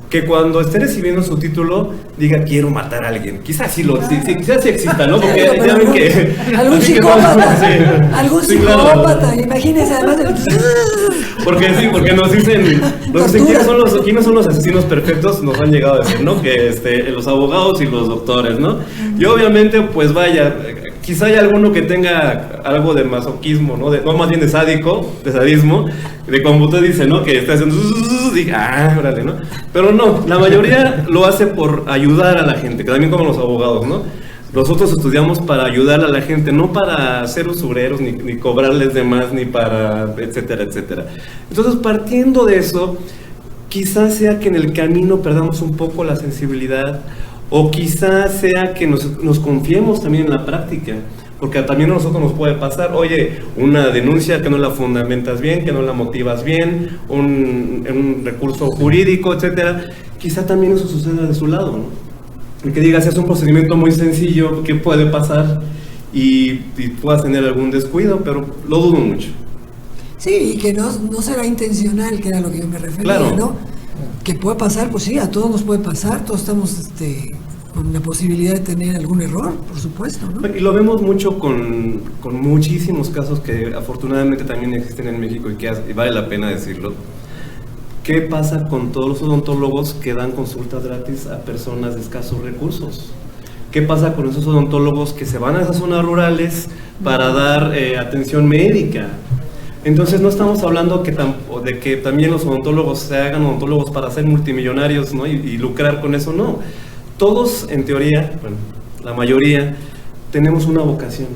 que cuando esté recibiendo su título diga quiero matar a alguien. Quizás sí exista, ¿no? Porque ya ven que algún psicópata, algún psicópata, imagínense además porque nos dicen quiénes son los asesinos perfectos, nos han llegado a decir, ¿no? Que los abogados y los doctores, ¿no? Y obviamente, pues vaya, quizá hay alguno que tenga algo de masoquismo, ¿no? No, más bien de sadismo, de como usted dice, ¿no? Que está haciendo, diga, órale, ¿no? Pero no, la mayoría lo hace por ayudar a la gente, que también como los abogados, ¿no? Nosotros estudiamos para ayudar a la gente, no para ser usureros, ni cobrarles de más, ni para, etcétera, etcétera. Entonces, partiendo de eso, quizás sea que en el camino perdamos un poco la sensibilidad, o quizás sea que nos confiemos también en la práctica, porque también a nosotros nos puede pasar, oye, una denuncia que no la fundamentas bien, que no la motivas bien, un recurso jurídico, etcétera, quizá también eso suceda de su lado, ¿no? Y que digas, es un procedimiento muy sencillo, que puede pasar y puedas tener algún descuido, pero lo dudo mucho. Sí, y que no será intencional, que era lo que yo me refería, claro, ¿no? Que puede pasar, pues sí, a todos nos puede pasar, todos estamos con la posibilidad de tener algún error, por supuesto, ¿no? Y lo vemos mucho con muchísimos casos que afortunadamente también existen en México y vale la pena decirlo. ¿Qué pasa con todos los odontólogos que dan consultas gratis a personas de escasos recursos? ¿Qué pasa con esos odontólogos que se van a esas zonas rurales para dar atención médica? Entonces no estamos hablando de que también los odontólogos se hagan odontólogos para ser multimillonarios, ¿no? y lucrar con eso, no. Todos, en teoría, bueno, la mayoría, tenemos una vocación.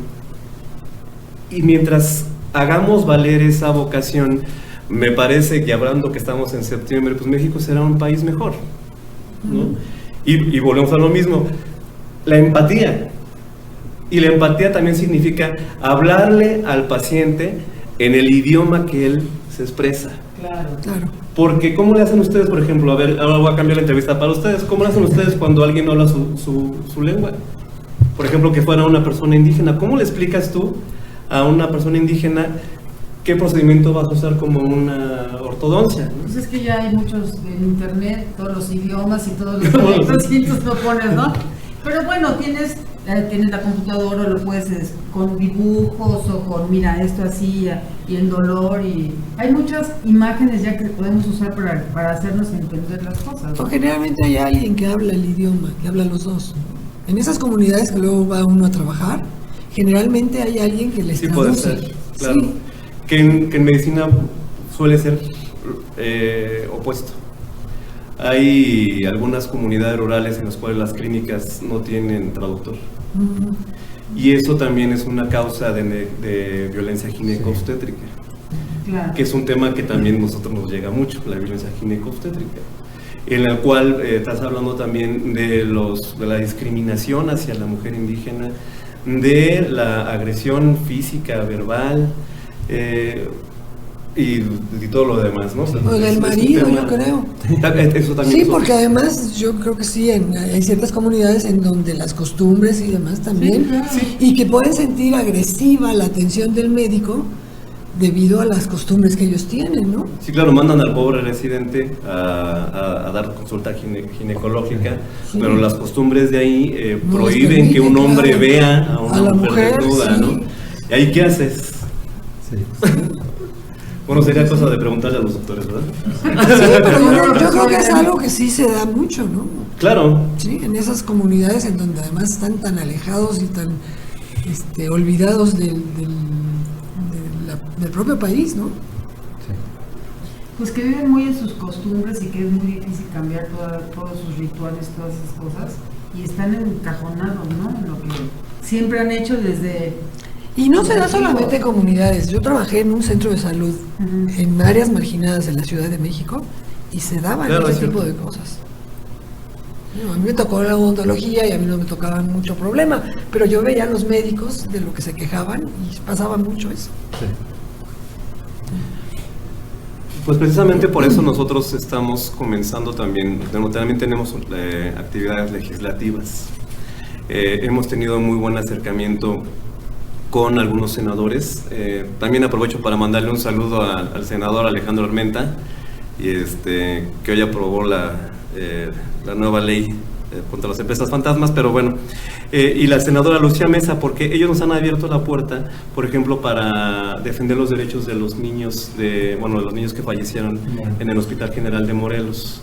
Y mientras hagamos valer esa vocación, me parece que hablando que estamos en septiembre, pues México será un país mejor, ¿no? Y volvemos a lo mismo, la empatía. Y la empatía también significa hablarle al paciente en el idioma que él se expresa. Claro. Claro. Porque ¿cómo le hacen ustedes, por ejemplo? A ver, ahora voy a cambiar la entrevista para ustedes. ¿Cómo le hacen ustedes cuando alguien no habla su lengua? Por ejemplo, que fuera una persona indígena. ¿Cómo le explicas tú a una persona indígena qué procedimiento vas a usar como una ortodoncia? Pues es que ya hay muchos en internet, todos los idiomas y todos los proyectos y tú lo pones, ¿no? Pero bueno, tienes la computadora, lo puedes con dibujos o con, mira, esto así, y el dolor, y hay muchas imágenes ya que podemos usar para hacernos entender las cosas, ¿no? O generalmente hay alguien que habla el idioma, que habla los dos. En esas comunidades que luego va uno a trabajar, generalmente hay alguien que les traduce. Sí, puede ser, claro. Sí. Que en medicina suele ser opuesto. Hay algunas comunidades rurales en las cuales las clínicas no tienen traductor. Y eso también es una causa de violencia gineco-obstétrica. Claro. Que es un tema que también a nosotros nos llega mucho, la violencia gineco-obstétrica. En la cual estás hablando también de la discriminación hacia la mujer indígena, de la agresión física, verbal, y todo lo demás, ¿no? O del marido, yo creo. Eso también. Sí, porque además yo creo que sí, hay ciertas comunidades en donde las costumbres y demás también, Sí, claro. y que pueden sentir agresiva la atención del médico debido a las costumbres que ellos tienen, ¿no? Sí, claro, mandan al pobre residente a dar consulta ginecológica, Sí. pero las costumbres de ahí No prohíben les que un permiten, hombre claro, vea a a una la mujer mujer, desnuda, sí. ¿no? ¿Y ahí qué haces? Sí. Bueno, sería cosa de preguntarle a los doctores, ¿verdad? Sí, pero yo creo que es algo que sí se da mucho, ¿no? Claro. Sí, en esas comunidades en donde además están tan alejados y tan olvidados del propio país, ¿no? Sí. Pues que viven muy en sus costumbres y que es muy difícil cambiar todos sus rituales, todas esas cosas, y están encajonados, ¿no? En lo que siempre han hecho desde... Y no se da solamente en comunidades. Yo trabajé en un centro de salud en áreas marginadas en la Ciudad de México y se daban Claro, ese sí. tipo de cosas. No, a mí me tocó la odontología y a mí no me tocaban mucho problema, pero yo veía a los médicos de lo que se quejaban y pasaba mucho eso. Sí. Pues precisamente por eso nosotros estamos comenzando también tenemos actividades legislativas. Hemos tenido muy buen acercamiento con algunos senadores. También aprovecho para mandarle un saludo al senador Alejandro Armenta, que hoy aprobó la nueva ley contra las empresas fantasmas, pero bueno, y la senadora Lucía Mesa, porque ellos nos han abierto la puerta, por ejemplo, para defender los derechos de los niños, de los niños que fallecieron en el Hospital General de Morelos.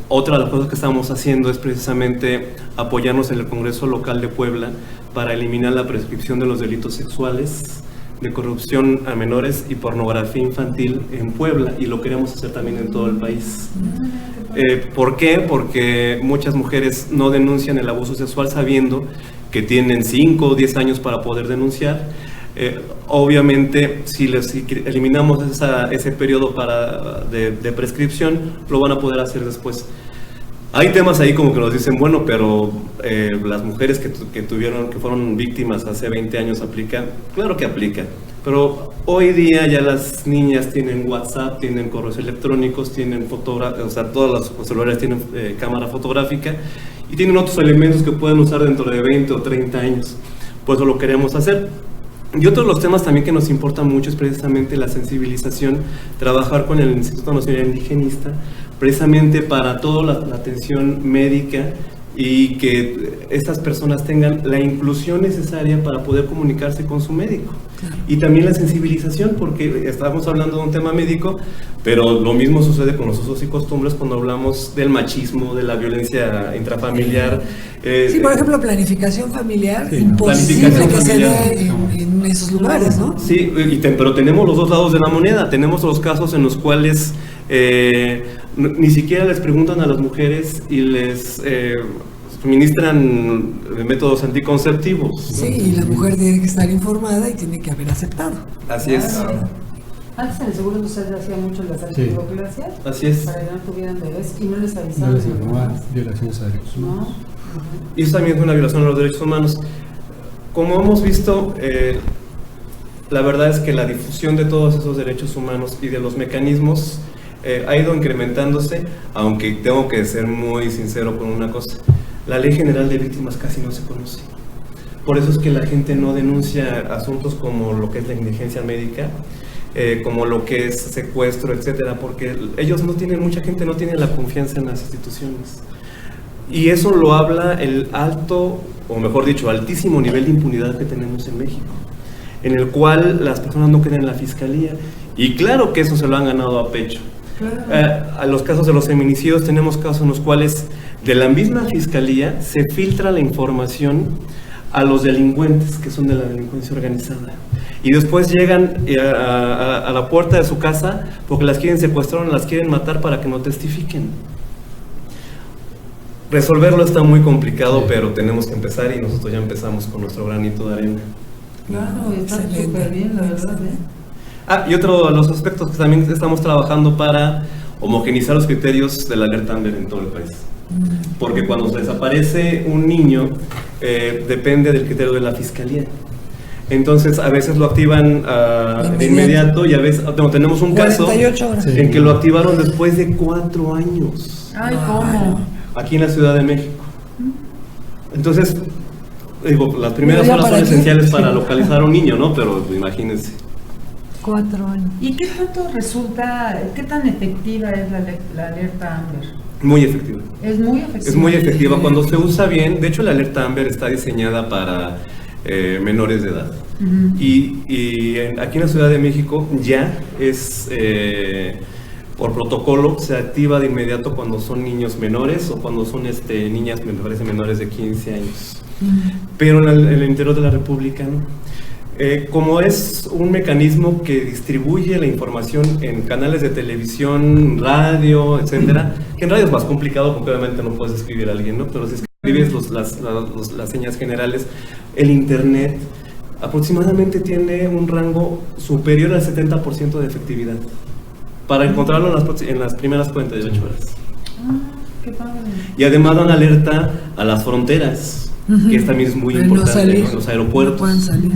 Otra de las cosas que estamos haciendo es precisamente apoyarnos en el Congreso Local de Puebla para eliminar la prescripción de los delitos sexuales, de corrupción a menores y pornografía infantil en Puebla, y lo queremos hacer también en todo el país. ¿Por qué? Porque muchas mujeres no denuncian el abuso sexual sabiendo que tienen 5 o 10 años para poder denunciar. Obviamente, si eliminamos ese periodo de prescripción, lo van a poder hacer después. Hay temas ahí como que nos dicen, bueno, pero las mujeres que fueron víctimas hace 20 años aplican. Claro que aplican, pero hoy día ya las niñas tienen WhatsApp, tienen correos electrónicos, tienen todas las celulares tienen cámara fotográfica y tienen otros elementos que pueden usar dentro de 20 o 30 años. Pues eso lo queremos hacer. Y otro de los temas también que nos importa mucho es precisamente la sensibilización, trabajar con el Instituto Nacional Indigenista, precisamente para toda la atención médica y que estas personas tengan la inclusión necesaria para poder comunicarse con su médico. Y también la sensibilización, porque estamos hablando de un tema médico, pero lo mismo sucede con los usos y costumbres cuando hablamos del machismo, de la violencia intrafamiliar. Sí, por ejemplo, planificación familiar, Sí, imposible planificación que familiar. se dé en esos lugares, ¿no? Sí, pero tenemos los dos lados de la moneda. Tenemos los casos en los cuales ni siquiera les preguntan a las mujeres y les suministran métodos anticonceptivos, ¿no? Sí, y la mujer tiene que estar informada y tiene que haber aceptado. Así es. Antes en el Seguro Social se hacía mucho las arqueologías Así es. para que no tuvieran bebés y no les No avisaban. les informa violaciones a derechos ¿No? humanos. Y eso también es una violación a los derechos humanos. Como hemos visto, la verdad es que la difusión de todos esos derechos humanos y de los mecanismos ha ido incrementándose, aunque tengo que ser muy sincero con una cosa. La Ley General de Víctimas casi no se conoce. Por eso es que la gente no denuncia asuntos como lo que es la negligencia médica, como lo que es secuestro, etcétera, porque mucha gente no tiene la confianza en las instituciones. Y eso lo habla el alto, o mejor dicho, altísimo nivel de impunidad que tenemos en México, en el cual las personas no creen en la fiscalía. Y claro que eso se lo han ganado a pecho. A los casos de los feminicidios tenemos casos en los cuales de la misma fiscalía se filtra la información a los delincuentes que son de la delincuencia organizada y después llegan a la puerta de su casa porque las quieren secuestrar o las quieren matar para que no testifiquen. Resolverlo está muy complicado, Sí. pero tenemos que empezar y nosotros ya empezamos con nuestro granito de arena. Claro, está Excelente. súper bien, la verdad. Y otro de los aspectos que también estamos trabajando para homogeneizar los criterios de la alerta Amber en todo el país. Porque cuando se desaparece un niño, depende del criterio de la fiscalía. Entonces, a veces lo activan de inmediato y a veces tenemos un caso 48 horas. en que lo activaron después de 4 años. Ay, ¿cómo? Aquí en la Ciudad de México. Entonces, digo, las primeras Pero ya horas son para qué. esenciales para localizar a un niño, ¿no? Pero imagínense. 4 años. ¿Y qué tanto resulta, qué tan efectiva es la alerta Amber? Muy efectiva. Es muy efectiva. Es muy efectiva cuando se usa bien. De hecho, la alerta Amber está diseñada para menores de edad. Ujú. Aquí en la Ciudad de México ya es, por protocolo, se activa de inmediato cuando son niños menores o cuando son niñas, me parece, menores de 15 años. Pero en el interior de la República no. Como es un mecanismo que distribuye la información en canales de televisión, radio, etcétera, que en radio es más complicado porque obviamente no puedes escribir a alguien, ¿no? Pero si escribes las señas generales, el internet aproximadamente tiene un rango superior al 70% de efectividad para encontrarlo en las primeras 48 horas. Ah, qué padre. Y además dan alerta a las fronteras, que también es muy Para no importante, salir, ¿no? En los aeropuertos. no puedan salir.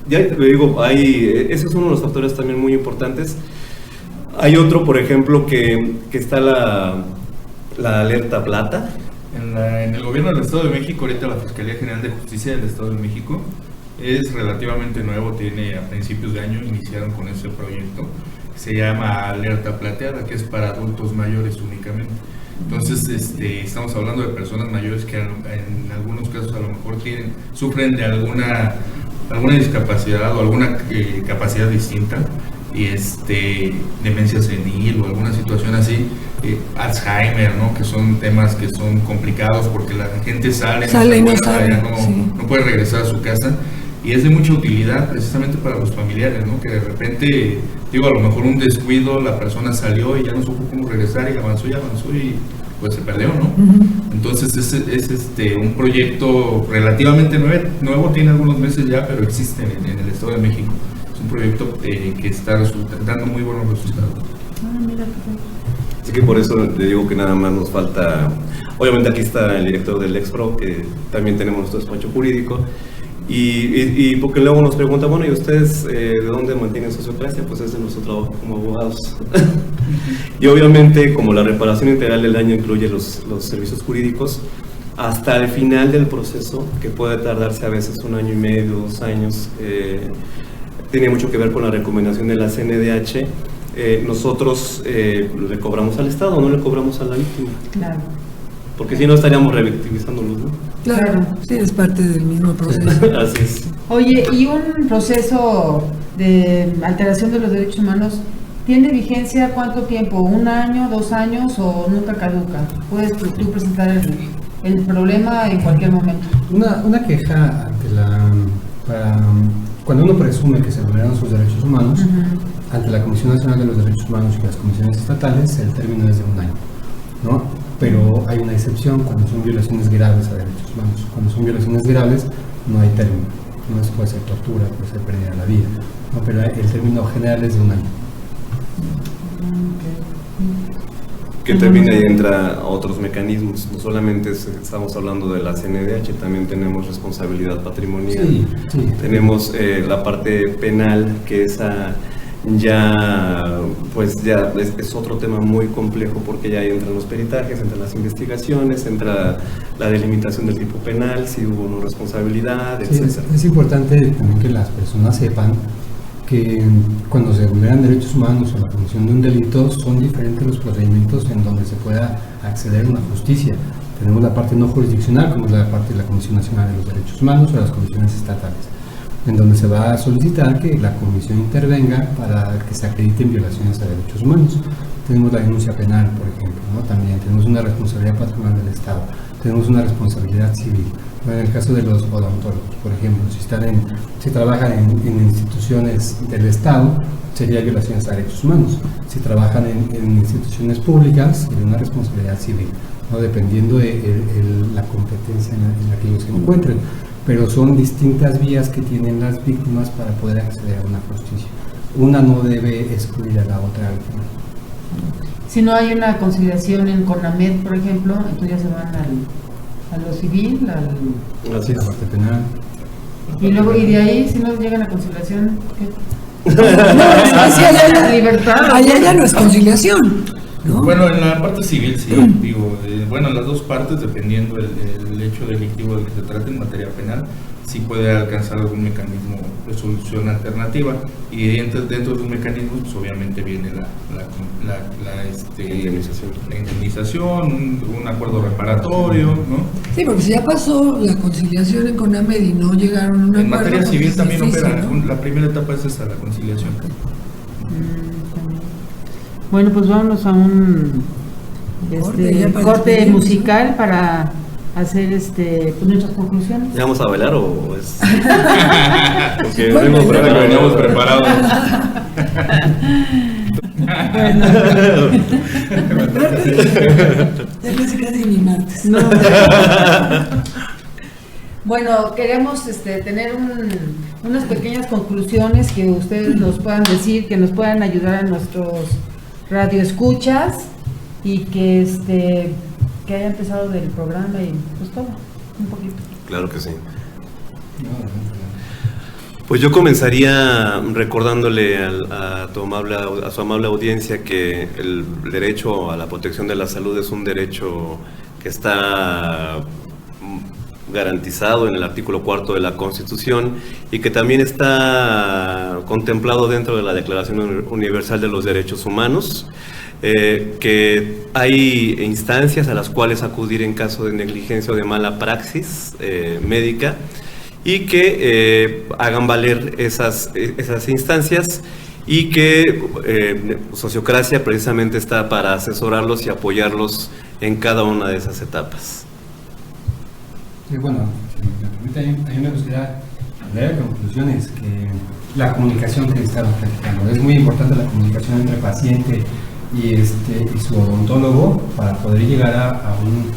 Ya le digo, ese es uno de los factores también muy importantes. Hay otro, por ejemplo, que está la alerta plata. En el gobierno del Estado de México, ahorita la Fiscalía General de Justicia del Estado de México es relativamente nuevo, tiene a principios de año iniciaron con ese proyecto, se llama Alerta Plateada, que es para adultos mayores únicamente. Entonces, estamos hablando de personas mayores que en algunos casos a lo mejor sufren de alguna discapacidad o alguna capacidad distinta, y demencia senil o alguna situación así, Alzheimer, ¿no? Que son temas que son complicados porque la gente sale y no ya sabe, sí. no puede regresar a su casa, y es de mucha utilidad precisamente para los familiares, ¿no? Que de repente, a lo mejor un descuido, la persona salió y ya no supo cómo regresar y avanzó y pues se perdió, ¿no? Entonces es un proyecto relativamente nuevo, tiene algunos meses ya, pero existe en el Estado de México. Es un proyecto que está dando muy buenos resultados. Ah, mira, qué Así que por eso le digo que nada más nos falta, obviamente aquí está el director del Expro, que también tenemos nuestro despacho jurídico, y porque luego nos preguntan, bueno, ¿y ustedes de dónde mantienen Sociocracia? Pues es de nuestro trabajo como abogados. Y obviamente, como la reparación integral del daño incluye los servicios jurídicos, hasta el final del proceso, que puede tardarse a veces 1 año y medio, 2 años, tiene mucho que ver con la recomendación de la CNDH. Nosotros le cobramos al Estado, no le cobramos a la víctima. claro. Porque si no estaríamos revictimizándolos, ¿no? Claro, sí, es parte del mismo proceso. Así es. Oye, ¿y un proceso de alteración de los derechos humanos tiene vigencia cuánto tiempo? ¿1 año, 2 años o nunca caduca? ¿Puedes tú presentar el problema en cualquier momento? Una queja cuando uno presume que se vulneran sus derechos humanos, ante la Comisión Nacional de los Derechos Humanos y las comisiones estatales, el término es de 1 año, ¿no? Pero hay una excepción cuando son violaciones graves a derechos humanos. Cuando son violaciones graves, no hay término. No puede ser tortura, puede ser pérdida de la vida, ¿no? Pero el término general es de 1 año. Que también ahí entra otros mecanismos. No solamente estamos hablando de la CNDH, también tenemos responsabilidad patrimonial. Sí. Tenemos la parte penal, que esa ya es otro tema muy complejo, porque ya entran los peritajes, entran las investigaciones, entra la delimitación del tipo penal, si hubo una responsabilidad, Sí, etc. es importante también que las personas sepan que cuando se vulneran derechos humanos o la comisión de un delito, son diferentes los procedimientos en donde se pueda acceder a una justicia. Tenemos la parte no jurisdiccional, como es la parte de la Comisión Nacional de los Derechos Humanos o las comisiones estatales, en donde se va a solicitar que la comisión intervenga para que se acrediten violaciones a derechos humanos. Tenemos la denuncia penal, por ejemplo, ¿no? También tenemos una responsabilidad patrimonial del Estado, tenemos una responsabilidad civil. En el caso de los odontólogos, por ejemplo, si trabajan en instituciones del Estado, sería violaciones a derechos humanos. Si trabajan en instituciones públicas, sería una responsabilidad civil, ¿no? Dependiendo de la competencia en la que ellos se encuentren. Pero son distintas vías que tienen las víctimas para poder acceder a una justicia. Una no debe excluir a la otra víctima. Si no hay una conciliación en CONAMED, por ejemplo, entonces ya se van a lo civil, Así La es. parte penal. Y luego, y de ahí, si no llegan a conciliación, ¿qué? No, es que Libertad. allá ya no es conciliación, ¿no? Bueno, en la parte civil sí, digo, bueno, en las dos partes, dependiendo el hecho delictivo del que se trate en materia penal, sí puede alcanzar algún mecanismo de solución alternativa, y dentro de un mecanismo, pues obviamente viene la indemnización, un acuerdo reparatorio, ¿no? Sí, porque si ya pasó la conciliación en CONAMED y no llegaron a un En acuerdo, materia pues civil es también difícil, opera, ¿no? la primera etapa es esa, la conciliación. Bueno, pues vámonos a un Corte, ya para corte despedirnos, musical para hacer pues, nuestras conclusiones. ¿Ya vamos a bailar o es...? Porque Bueno, venimos ya preparados. preparados. Ya casi ni martes. No. Bueno, queremos tener unas pequeñas conclusiones que ustedes nos puedan decir, que nos puedan ayudar a nuestros radioescuchas y que haya empezado del programa y pues todo, un poquito. Claro que sí. Pues yo comenzaría recordándole a su amable audiencia que el derecho a la protección de la salud es un derecho que está garantizado en el artículo 4 de la Constitución y que también está contemplado dentro de la Declaración Universal de los Derechos Humanos, que hay instancias a las cuales acudir en caso de negligencia o de mala praxis médica, y que hagan valer esas instancias, y que Sociocracia precisamente está para asesorarlos y apoyarlos en cada una de esas etapas. Sí, bueno, si me permite, a mí me gustaría hablar de conclusiones, que la comunicación que estamos practicando. Es muy importante la comunicación entre paciente y su odontólogo para poder llegar a un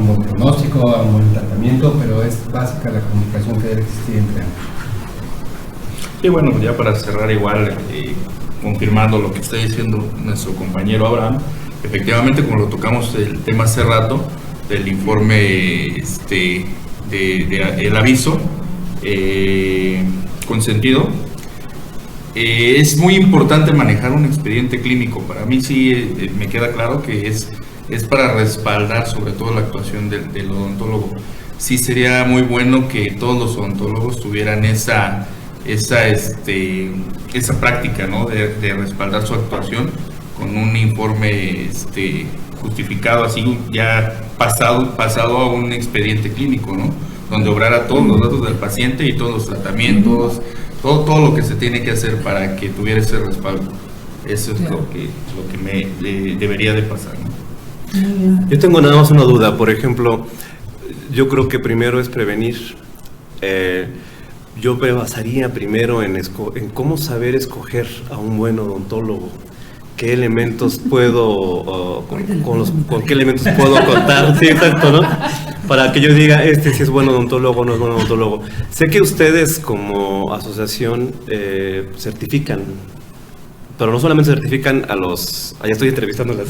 buen pronóstico, a un buen tratamiento, pero es básica la comunicación que debe existir entre ambos. Y bueno, ya para cerrar igual, confirmando lo que está diciendo nuestro compañero Abraham, efectivamente, como lo tocamos el tema hace rato, del informe el aviso consentido, es muy importante manejar un expediente clínico. Para mí sí me queda claro que es para respaldar sobre todo la actuación del odontólogo. Sí sería muy bueno que todos los odontólogos tuvieran esa práctica, ¿no? de respaldar su actuación con un informe justificado, así ya pasado a un expediente clínico, ¿no? Donde obrara todos los datos del paciente y todos los tratamientos, todo lo que se tiene que hacer para que tuviera ese respaldo. Eso es lo que debería de pasar, ¿no? Yo tengo nada más una duda. Por ejemplo, yo creo que primero es prevenir. Yo me basaría primero en cómo saber escoger a un buen odontólogo. ¿Qué elementos puedo, con qué elementos puedo contar? Sí, exacto, ¿no? Para que yo diga, si es buen odontólogo o no es buen odontólogo. Sé que ustedes como asociación certifican, pero no solamente certifican a los... Allá estoy entrevistándolas.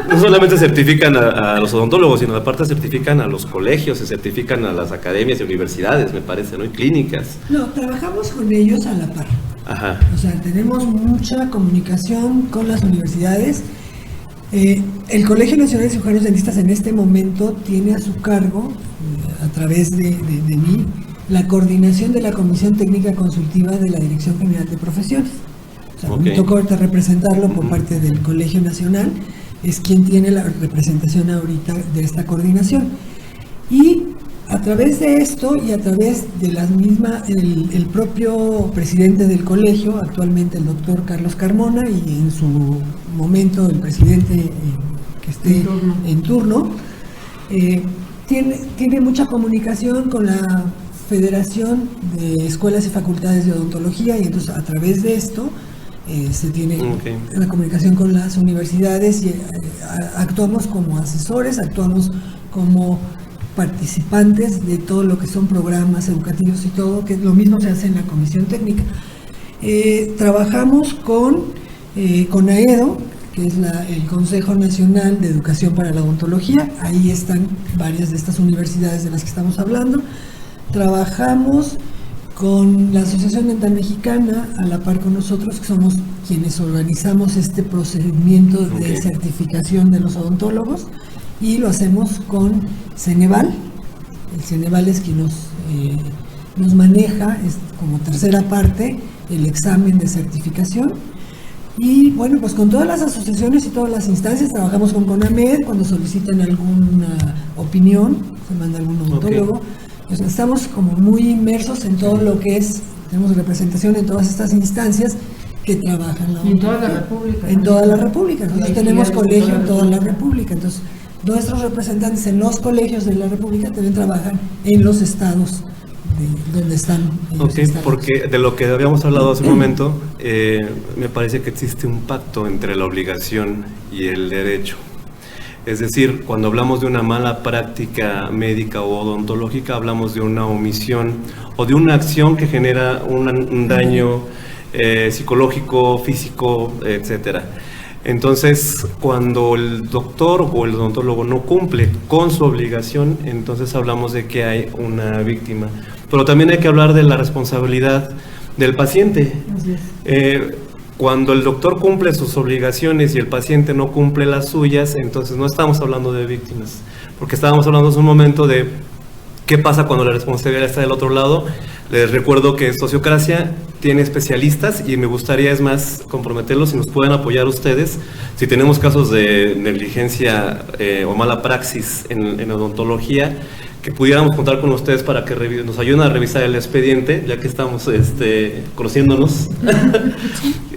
No solamente certifican a los odontólogos, sino aparte certifican a los colegios, se certifican a las academias y universidades, me parece, ¿no? Y clínicas. No, trabajamos con ellos a la par. Ajá. O sea, tenemos mucha comunicación con las universidades. El Colegio Nacional de Cirujanos Dentistas en este momento tiene a su cargo, a través de mí, la coordinación de la Comisión Técnica Consultiva de la Dirección General de Profesiones. O sea, me tocó ahorita representarlo por parte del Colegio Nacional, es quien tiene la representación ahorita de esta coordinación. Y a través de esto y a través de las mismas, el propio presidente del colegio, actualmente el doctor Carlos Carmona, y en su momento el presidente que esté en turno, tiene mucha comunicación con la Federación de Escuelas y Facultades de Odontología, y entonces a través de esto se tiene la comunicación con las universidades y actuamos como asesores, actuamos como participantes de todo lo que son programas educativos y todo, que lo mismo se hace en la comisión técnica. Trabajamos con AEDO, que es el Consejo Nacional de Educación para la Odontología. Ahí están varias de estas universidades de las que estamos hablando. trabajamos con la Asociación Dental Mexicana, a la par con nosotros, que somos quienes organizamos este procedimiento de certificación de los odontólogos, y lo hacemos con Ceneval. El Ceneval es quien nos maneja, es como tercera parte, el examen de certificación. Y bueno, pues con todas las asociaciones y todas las instancias, trabajamos con CONAMED cuando solicitan alguna opinión, se manda algún odontólogo. Pues estamos como muy inmersos en todo lo que es, tenemos representación en todas estas instancias que trabajan la en toda la República. En toda la República. Nosotros tenemos colegio en toda la República. Entonces, nuestros representantes en los colegios de la República también trabajan en los estados donde están. Ok, porque de lo que habíamos hablado hace un momento, me parece que existe un pacto entre la obligación y el derecho. Es decir, cuando hablamos de una mala práctica médica o odontológica, hablamos de una omisión o de una acción que genera un daño psicológico, físico, etcétera. Entonces, cuando el doctor o el odontólogo no cumple con su obligación, entonces hablamos de que hay una víctima. Pero también hay que hablar de la responsabilidad del paciente. Cuando el doctor cumple sus obligaciones y el paciente no cumple las suyas, entonces no estamos hablando de víctimas, porque estábamos hablando hace un momento de qué pasa cuando la responsabilidad está del otro lado. Les recuerdo que Sociocracia tiene especialistas y me gustaría, es más, comprometerlos si nos pueden apoyar ustedes, si tenemos casos de negligencia o mala praxis en odontología, que pudiéramos contar con ustedes para que nos ayuden a revisar el expediente, ya que estamos conociéndonos.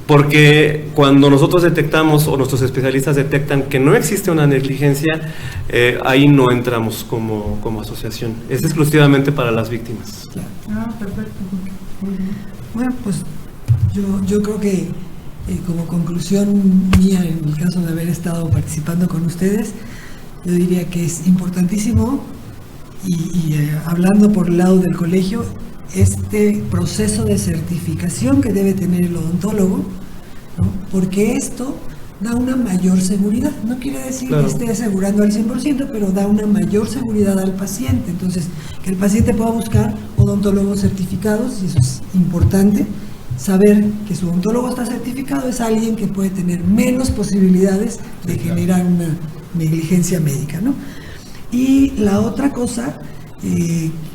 Porque cuando nosotros detectamos o nuestros especialistas detectan que no existe una negligencia, ahí no entramos como asociación. Es exclusivamente para las víctimas. Ah, perfecto. Bueno, pues yo creo que como conclusión mía, en el caso de haber estado participando con ustedes, yo diría que es importantísimo y hablando por el lado del colegio, este proceso de certificación que debe tener el odontólogo, ¿no? Porque esto da una mayor seguridad. No quiere decir que esté asegurando al 100%, pero da una mayor seguridad al paciente. Entonces, que el paciente pueda buscar odontólogos certificados, y eso es importante. Saber que su odontólogo está certificado es alguien que puede tener menos posibilidades de generar una negligencia médica, ¿no? Y la otra cosa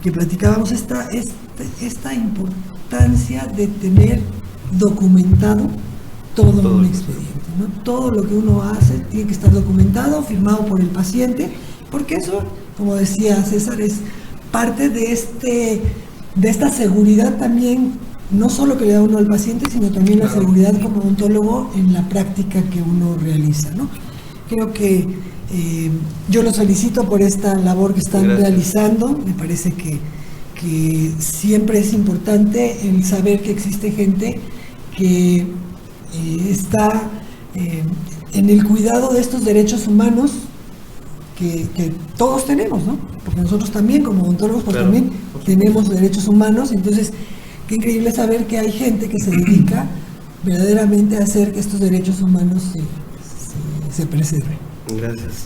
que platicábamos, esta importancia de tener documentado todo un expediente, ¿no? Todo lo que uno hace tiene que estar documentado, firmado por el paciente, porque eso, como decía César, es parte de esta seguridad también, no solo que le da uno al paciente, sino también la seguridad como odontólogo en la práctica que uno realiza, ¿no? Creo que yo los felicito por esta labor que están realizando. Me parece que siempre es importante el saber que existe gente que está en el cuidado de estos derechos humanos que todos tenemos, ¿no? Porque nosotros también como odontólogos pues también tenemos derechos humanos. Entonces, qué increíble saber que hay gente que se dedica verdaderamente a hacer que estos derechos humanos se preserven. Gracias.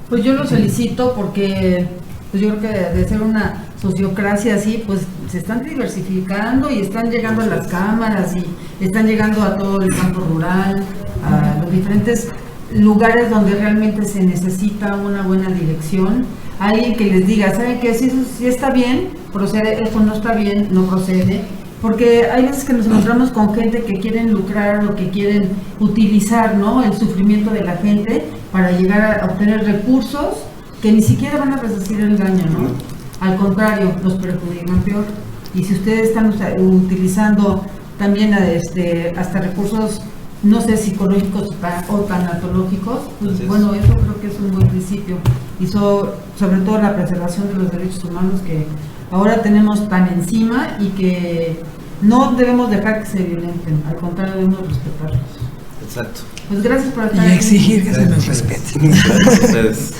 Pues yo los felicito porque pues yo creo que de ser una sociocracia así, pues se están diversificando y están llegando a las cámaras y están llegando a todo el campo rural, a los diferentes lugares donde realmente se necesita una buena dirección. Alguien que les diga, ¿saben qué? Si está bien, procede, esto no está bien, no procede. Porque hay veces que nos encontramos con gente que quieren lucrar o que quieren utilizar, ¿no?, el sufrimiento de la gente para llegar a obtener recursos que ni siquiera van a resistir el daño, ¿no? Al contrario, los perjudican peor. Y si ustedes están utilizando también hasta recursos, no sé, psicológicos o tanatológicos, pues sí, bueno, eso creo que es un buen principio. Y sobre todo la preservación de los derechos humanos que ahora tenemos tan encima y que no debemos dejar que se violenten, al contrario, debemos respetarlos. Exacto. Pues gracias por estar aquí. Y exigir que se nos respeten. Gracias a ustedes.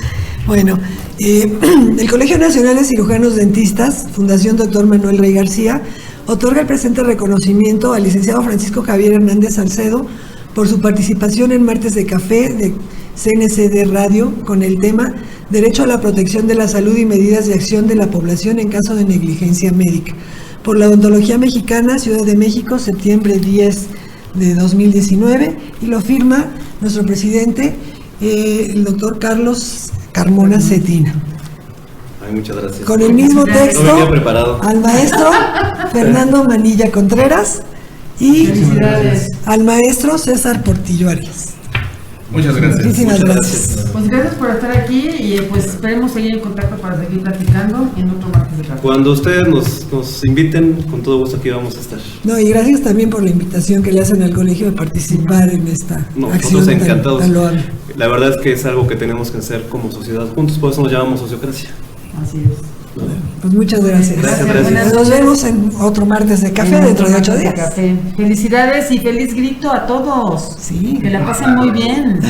Bueno, el Colegio Nacional de Cirujanos Dentistas, Fundación Dr. Manuel Rey García, otorga el presente reconocimiento al licenciado Francisco Javier Hernández Salcedo por su participación en Martes de Café CNCD Radio con el tema Derecho a la protección de la salud y medidas de acción de la población en caso de negligencia médica. Por la Odontología Mexicana, Ciudad de México, septiembre 10 de 2019, y lo firma nuestro presidente, el doctor Carlos Carmona Cetina. Ay, muchas gracias. Con el mismo texto, No venía preparado. al maestro Fernando Manilla Contreras y Felicidades. al maestro César Portillo Arias. Muchas gracias. Muchísimas Muchas gracias. Pues gracias por estar aquí y pues esperemos seguir en contacto para seguir platicando en otro martes de café. Cuando ustedes nos inviten, con todo gusto aquí vamos a estar. No, y gracias también por la invitación que le hacen al colegio de participar en esta No, acción nosotros tan, encantados. tan loable. La verdad es que es algo que tenemos que hacer como sociedad juntos, por eso nos llamamos sociocracia. Así es. ¿no? Pues muchas gracias. Gracias. Buenas Nos noches. vemos en otro martes de café En dentro de otro 8 martes de días. café. Felicidades y feliz grito a todos. Sí. Que la pasen muy bien.